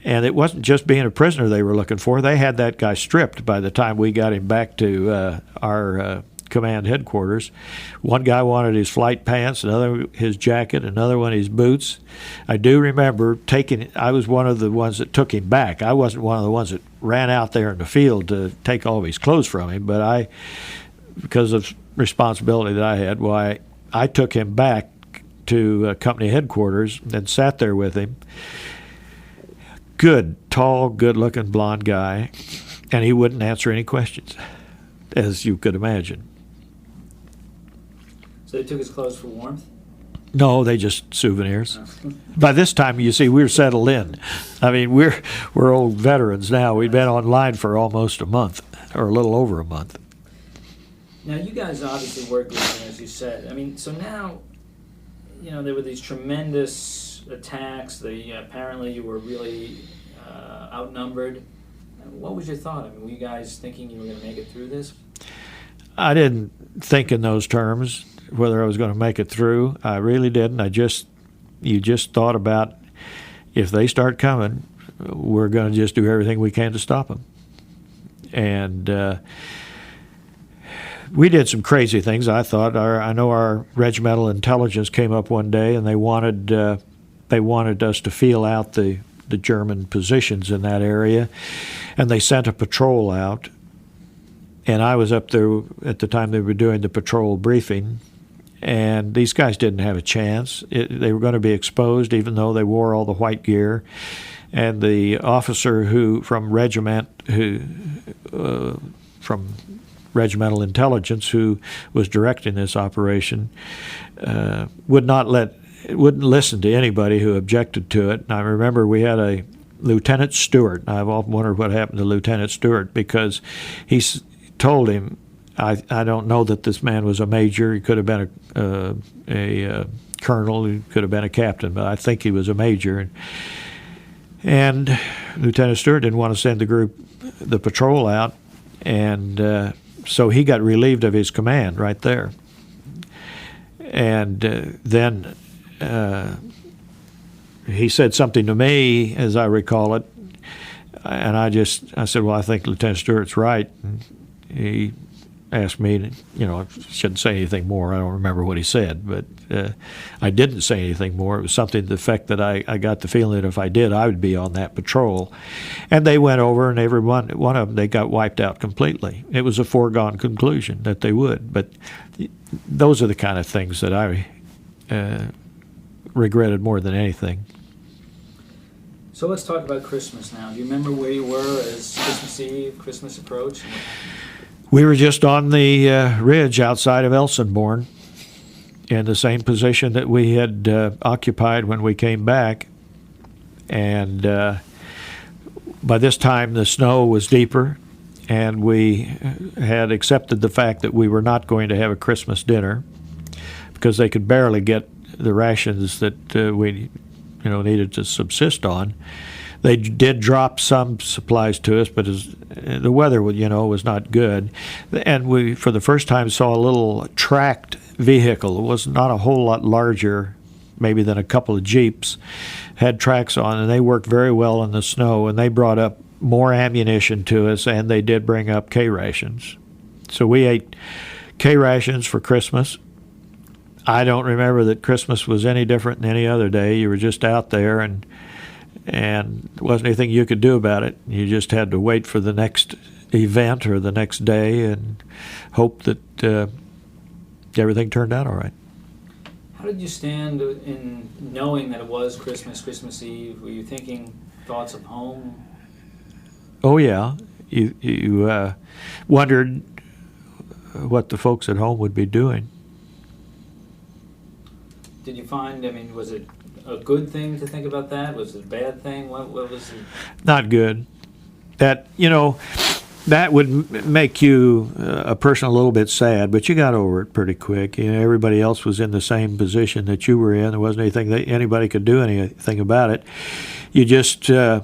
[SPEAKER 5] and it wasn't just being a prisoner they were looking for. They had that guy stripped by the time we got him back to our command headquarters. One guy wanted his flight pants, another his jacket, another one his boots. I do remember I was one of the ones that took him back. I wasn't one of the ones that ran out there in the field to take all of his clothes from him, but because of responsibility that I had, I took him back to company headquarters and sat there with him. Good, tall, good-looking blonde guy, and he wouldn't answer any questions, as you could imagine.
[SPEAKER 6] So they took his clothes for warmth?
[SPEAKER 5] No, they just souvenirs. By this time, you see, we're settled in. I mean, we're old veterans now. We've been online for almost a month, or a little over a month.
[SPEAKER 6] Now, you guys obviously worked with him, as you said. I mean, so now, there were these tremendous attacks. Apparently you were really outnumbered. What was your thought? I mean, were you guys thinking you were going to make it through this?
[SPEAKER 5] I didn't think in those terms, whether I was going to make it through. I really didn't. You just thought about, if they start coming, we're going to just do everything we can to stop them. And we did some crazy things. I thought. I know our regimental intelligence came up one day, and they wanted us to feel out the German positions in that area, and they sent a patrol out. And I was up there at the time they were doing the patrol briefing, and these guys didn't have a chance. They were going to be exposed, even though they wore all the white gear. And the officer from regimental intelligence, who was directing this operation, wouldn't listen to anybody who objected to it. And I remember we had a Lieutenant Stewart. I've often wondered what happened to Lieutenant Stewart, because he told him, I don't know that this man was a major. He could have been a colonel. He could have been a captain, but I think he was a major. And Lieutenant Stewart didn't want to send the patrol out, and so he got relieved of his command right there. And then he said something to me, as I recall it, and I said, well, I think Lieutenant Stewart's right. And he asked me, I shouldn't say anything more. I don't remember what he said, but I didn't say anything more. It was something to the effect that I got the feeling that if I did, I would be on that patrol. And they went over, and every one of them, they got wiped out completely. It was a foregone conclusion that they would. But those are the kind of things that I regretted more than anything.
[SPEAKER 6] So let's talk about Christmas now. Do you remember where you were as Christmas Eve, Christmas approached?
[SPEAKER 5] We were just on the ridge outside of Elsenborn, in the same position that we had occupied when we came back. And by this time, the snow was deeper, and we had accepted the fact that we were not going to have a Christmas dinner, because they could barely get the rations that we needed to subsist on. They did drop some supplies to us, but the weather, was not good. And we, for the first time, saw a little tracked vehicle. It was not a whole lot larger, maybe, than a couple of Jeeps, had tracks on, and they worked very well in the snow, and they brought up more ammunition to us, and they did bring up K rations. So we ate K rations for Christmas. I don't remember that Christmas was any different than any other day. You were just out there, and there wasn't anything you could do about it. You just had to wait for the next event or the next day and hope that everything turned out all right.
[SPEAKER 6] How did you stand in knowing that it was Christmas Eve? Were you thinking thoughts of home?
[SPEAKER 5] Oh, yeah. You wondered what the folks at home would be doing.
[SPEAKER 6] Did you find, was it a good thing to think about that? Was it a bad thing? What was it? Not good. That would make you, a person, a little bit sad, but you got over it pretty quick. Everybody else was in the same position that you were in. There wasn't anything that anybody could do anything about it. You just, I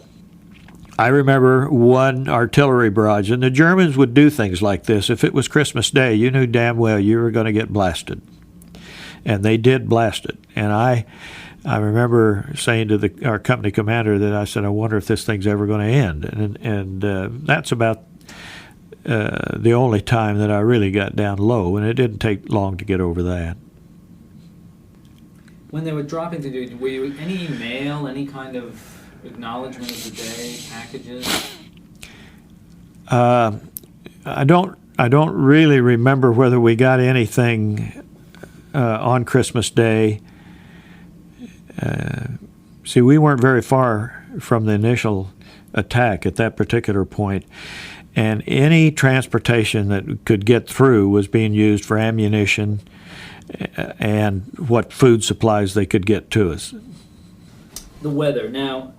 [SPEAKER 6] remember one artillery barrage, and the Germans would do things like this. If it was Christmas Day, you knew damn well you were going to get blasted. And they did blast it. And I remember saying to our company commander that I said, I wonder if this thing's ever going to end. And that's about the only time that I really got down low, and it didn't take long to get over that. When they were dropping the dude, were you any mail, any kind of acknowledgement of the day, packages?
[SPEAKER 5] I don't really remember whether we got anything on Christmas Day. See, we weren't very far from the initial attack at that particular point, and any transportation that could get through was being used for ammunition and what food supplies they could get to us.
[SPEAKER 6] The weather. Now,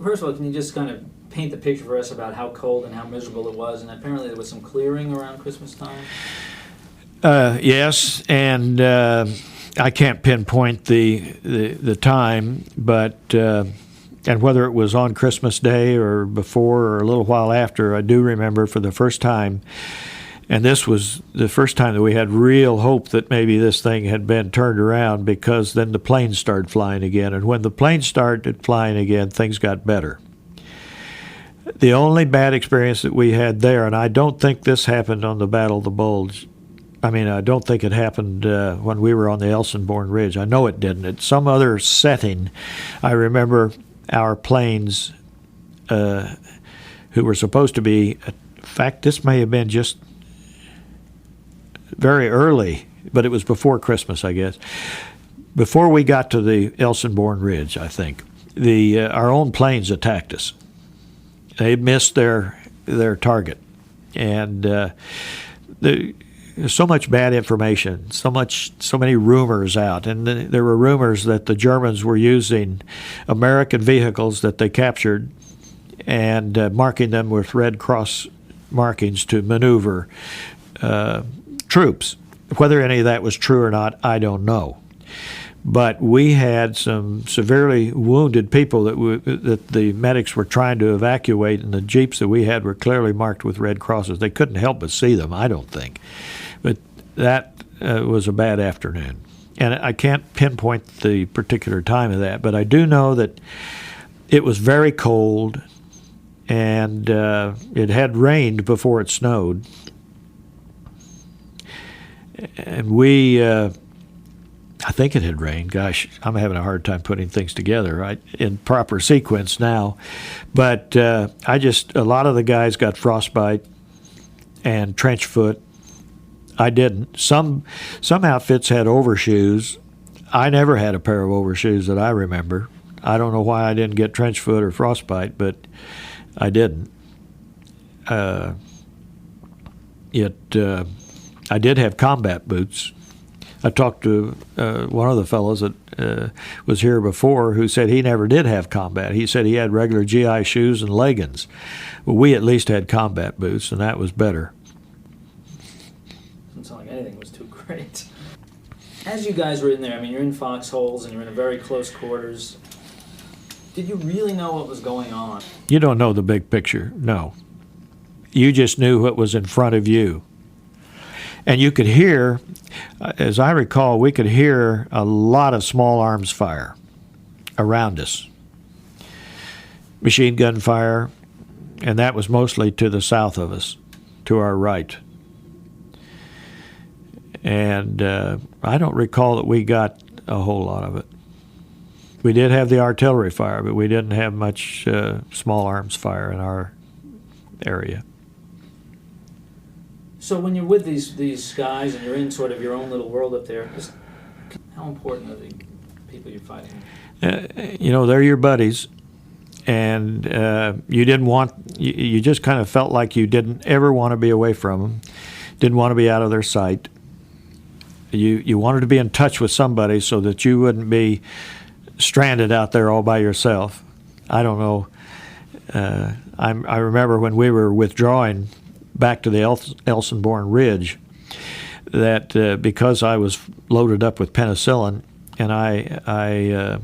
[SPEAKER 6] first of all, can you just kind of paint the picture for us about how cold and how miserable it was? And apparently there was some clearing around Christmas time?
[SPEAKER 5] Yes, and I can't pinpoint the time, but and whether it was on Christmas Day or before or a little while after, I do remember for the first time, and this was the first time that we had real hope that maybe this thing had been turned around, because then the planes started flying again. And when the planes started flying again, things got better. The only bad experience that we had there, and I don't think this happened on the Battle of the Bulge. I mean, I don't think it happened when we were on the Elsenborn Ridge. I know it didn't. At some other setting, I remember our planes, who were supposed to be, in fact, this may have been just very early, but it was before Christmas, I guess. Before we got to the Elsenborn Ridge, I think, our own planes attacked us. They missed their target, and there's so much bad information, so many rumors out, and there were rumors that the Germans were using American vehicles that they captured and marking them with Red Cross markings to maneuver troops. Whether any of that was true or not, I don't know. But we had some severely wounded people that the medics were trying to evacuate, and the jeeps that we had were clearly marked with red crosses. They couldn't help but see them, I don't think. But that was a bad afternoon. And I can't pinpoint the particular time of that, but I do know that it was very cold, and it had rained before it snowed. And we... I think it had rained. Gosh, I'm having a hard time putting things together in proper sequence now. But a lot of the guys got frostbite and trench foot. I didn't. Some outfits had overshoes. I never had a pair of overshoes that I remember. I don't know why I didn't get trench foot or frostbite, but I didn't. I did have combat boots. I talked to one of the fellows that was here before who said he never did have combat. He said he had regular GI shoes and leggings. Well, we at least had combat boots, and that was better.
[SPEAKER 6] Doesn't sound like anything was too great. As you guys were in there, I mean, you're in foxholes and you're in a very close quarters. Did you really know what was going on?
[SPEAKER 5] You don't know the big picture, no. You just knew what was in front of you. And you could hear, as I recall, we could hear a lot of small arms fire around us. Machine gun fire, and that was mostly to the south of us, to our right. And I don't recall that we got a whole lot of it. We did have the artillery fire, but we didn't have much small arms fire in our area.
[SPEAKER 6] So when you're with these guys and you're in sort of your own little world up there, how important are the people you're fighting?
[SPEAKER 5] They're your buddies, and you just kind of felt like you didn't ever want to be away from them, didn't want to be out of their sight. You wanted to be in touch with somebody so that you wouldn't be stranded out there all by yourself. I don't know. I remember when we were withdrawing back to the Elsenborn Ridge, that because I was loaded up with penicillin and I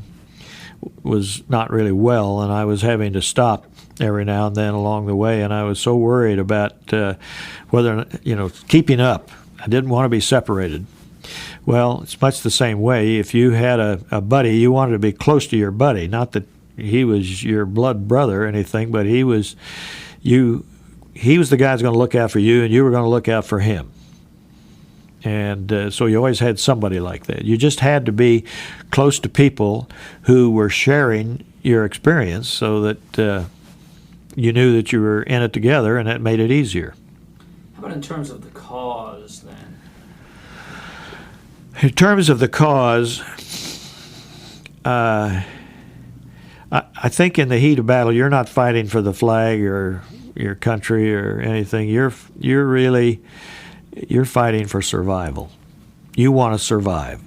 [SPEAKER 5] was not really well, and I was having to stop every now and then along the way, and I was so worried about whether, keeping up. I didn't want to be separated. Well, it's much the same way. If you had a buddy, you wanted to be close to your buddy. Not that he was your blood brother or anything, but he was the guy who's going to look out for you, and you were going to look out for him. And so you always had somebody like that. You just had to be close to people who were sharing your experience so that you knew that you were in it together, and that made it easier.
[SPEAKER 6] How about in terms of the cause, then?
[SPEAKER 5] In terms of the cause, I think in the heat of battle, you're not fighting for the flag or your country or anything. You're fighting for survival. You want to survive,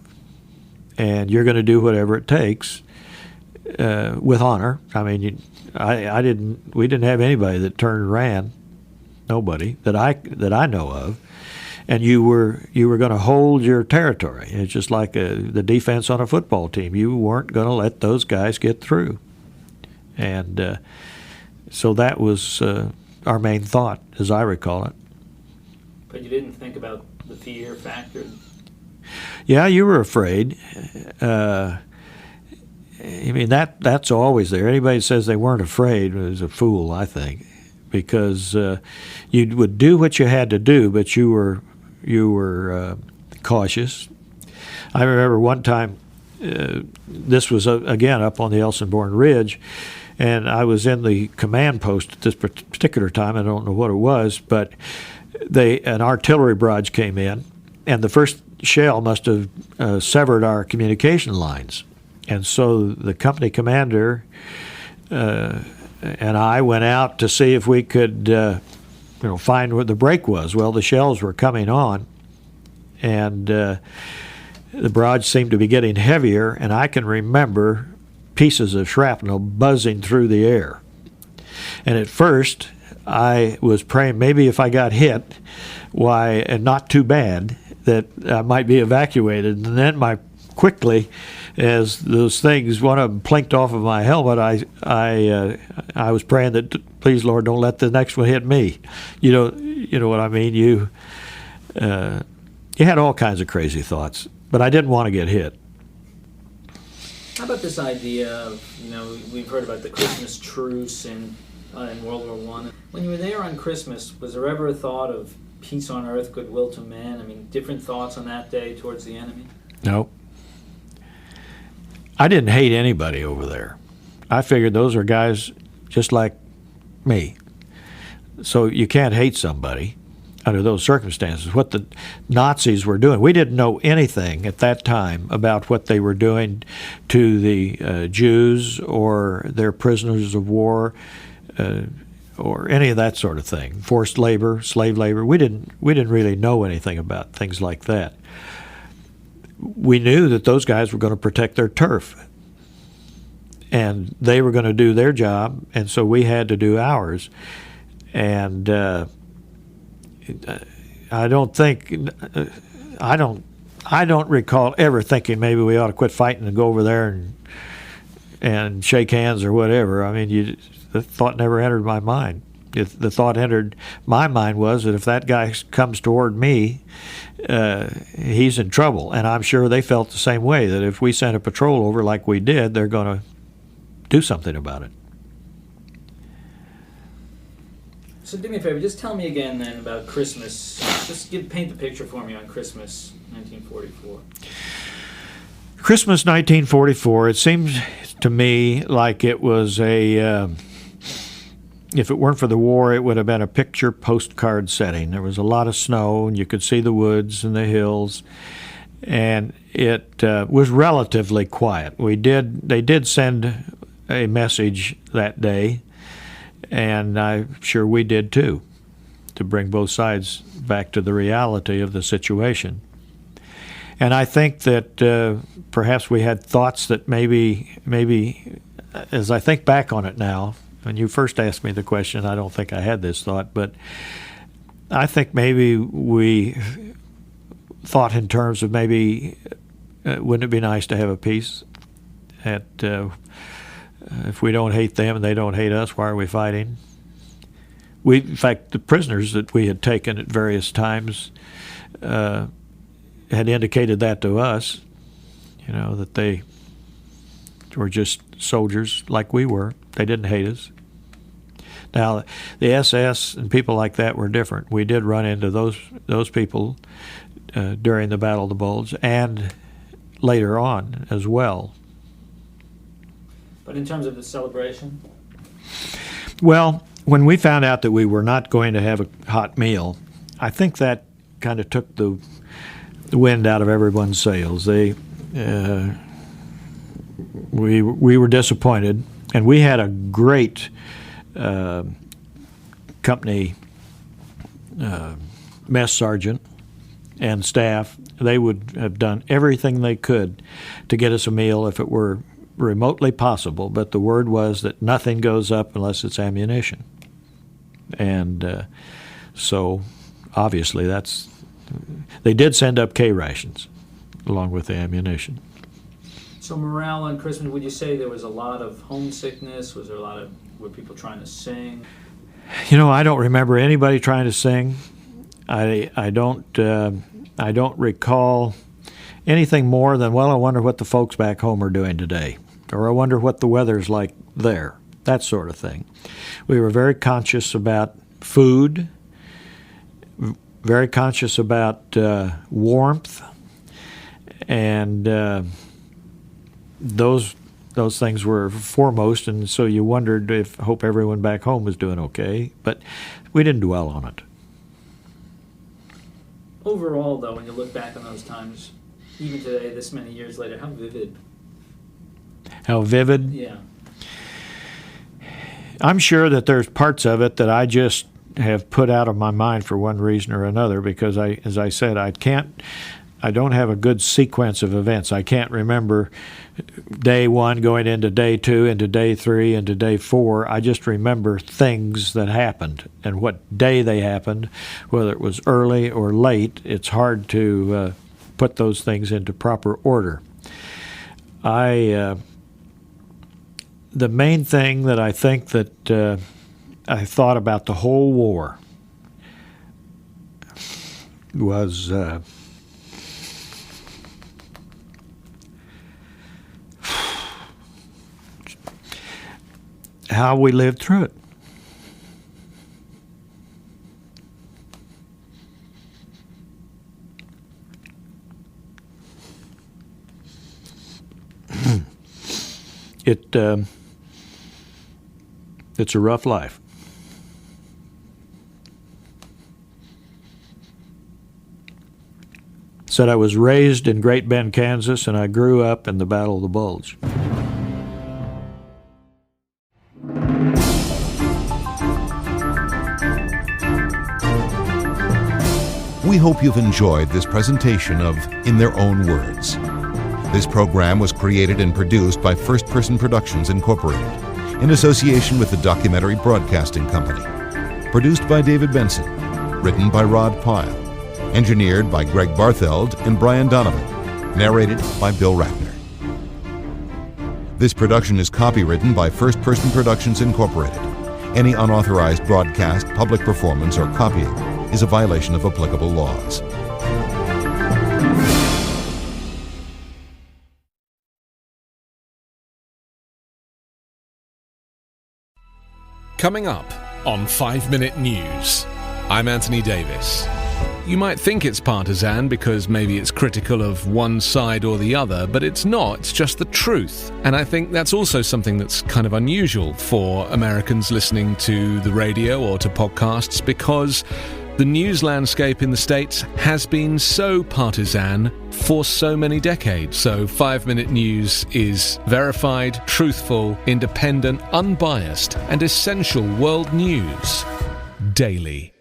[SPEAKER 5] and you're going to do whatever it takes with honor. I mean, we didn't have anybody that turned and ran. Nobody that I know of, and you were going to hold your territory. It's just like the defense on a football team. You weren't going to let those guys get through, and so that was our main thought, as I recall it.
[SPEAKER 6] But you didn't think about the fear factor?
[SPEAKER 5] Yeah, you were afraid. I mean, that's always there. Anybody says they weren't afraid is a fool, I think, because you would do what you had to do, but you were cautious. I remember one time, this was again up on the Elsinborn Ridge, and I was in the command post at this particular time. I don't know what it was, but an artillery barrage came in, and the first shell must have severed our communication lines. And so the company commander and I went out to see if we could find where the break was. Well, the shells were coming on, and the barrage seemed to be getting heavier, and I can remember pieces of shrapnel buzzing through the air. And at first, I was praying maybe if I got hit, and not too bad, that I might be evacuated. And then quickly, as those things, one of them plinked off of my helmet, I was praying that, please, Lord, don't let the next one hit me. You know what I mean? You had all kinds of crazy thoughts, but I didn't want to get hit.
[SPEAKER 6] How about this idea of, we've heard about the Christmas truce in World War I. When you were there on Christmas, was there ever a thought of peace on earth, goodwill to men? I mean, different thoughts on that day towards the enemy?
[SPEAKER 5] Nope. I didn't hate anybody over there. I figured those are guys just like me. So you can't hate somebody under those circumstances. What the Nazis were doing, we didn't know anything at that time about what they were doing to the Jews or their prisoners of war, or any of that sort of thing. Forced labor, slave labor. We didn't really know anything about things like that. We knew that those guys were going to protect their turf, and they were going to do their job, and so we had to do ours. And I don't recall ever thinking maybe we ought to quit fighting and go over there and shake hands or whatever. I mean, the thought never entered my mind. The thought entered my mind was that if that guy comes toward me, he's in trouble. And I'm sure they felt the same way, that if we sent a patrol over like we did, they're going to do something about it.
[SPEAKER 6] So do me a favor, just tell me again then about Christmas. Just paint the picture for me on Christmas 1944.
[SPEAKER 5] Christmas 1944, it seems to me like it was if it weren't for the war, it would have been a picture postcard setting. There was a lot of snow, and you could see the woods and the hills, and it was relatively quiet. They did send a message that day, and I'm sure we did too, to bring both sides back to the reality of the situation. And I think that perhaps we had thoughts that maybe, as I think back on it now, when you first asked me the question, I don't think I had this thought, but I think maybe we thought in terms of maybe wouldn't it be nice to have a peace? If we don't hate them and they don't hate us, why are we fighting? In fact, the prisoners that we had taken at various times had indicated that to us, that they were just soldiers like we were. They didn't hate us. Now, the SS and people like that were different. We did run into those people during the Battle of the Bulge and later on as well.
[SPEAKER 6] But in terms of the celebration?
[SPEAKER 5] Well, when we found out that we were not going to have a hot meal, I think that kind of took the wind out of everyone's sails. We were disappointed, and we had a great company mess sergeant and staff. They would have done everything they could to get us a meal if it were remotely possible, but the word was that nothing goes up unless it's ammunition. And so obviously they did send up K rations along with the ammunition.
[SPEAKER 6] So morale on Christmas, would you say there was a lot of homesickness? Was there were people trying to sing?
[SPEAKER 5] I don't remember anybody trying to sing. I don't recall anything more than, well, I wonder what the folks back home are doing today, or I wonder what the weather's like there, that sort of thing. We were very conscious about food, very conscious about warmth, and those things were foremost, and so you wondered hope everyone back home was doing okay, but we didn't dwell on it.
[SPEAKER 6] Overall, though, when you look back on those times, even today, this many years later, how vivid?
[SPEAKER 5] How vivid?
[SPEAKER 6] Yeah.
[SPEAKER 5] I'm sure that there's parts of it that I just have put out of my mind for one reason or another, because as I said, I don't have a good sequence of events. I can't remember day one going into day two, into day three, into day four. I just remember things that happened and what day they happened, whether it was early or late. It's hard to put those things into proper order. The main thing that I think that I thought about the whole war was how we lived through it. It's a rough life. Said I was raised in Great Bend, Kansas, and I grew up in the Battle of the Bulge.
[SPEAKER 2] We hope you've enjoyed this presentation of In Their Own Words. This program was created and produced by First Person Productions, Incorporated, in association with the Documentary Broadcasting Company. Produced by David Benson. Written by Rod Pyle. Engineered by Greg Bartheld and Brian Donovan. Narrated by Bill Ratner. This production is copywritten by First Person Productions, Incorporated. Any unauthorized broadcast, public performance, or copying is a violation of applicable laws.
[SPEAKER 8] Coming up on 5 Minute News, I'm Anthony Davis. You might think it's partisan because maybe it's critical of one side or the other, but it's not. It's just the truth. And I think that's also something that's kind of unusual for Americans listening to the radio or to podcasts, because the news landscape in the States has been so partisan for so many decades. So 5 Minute News is verified, truthful, independent, unbiased, and essential world news daily.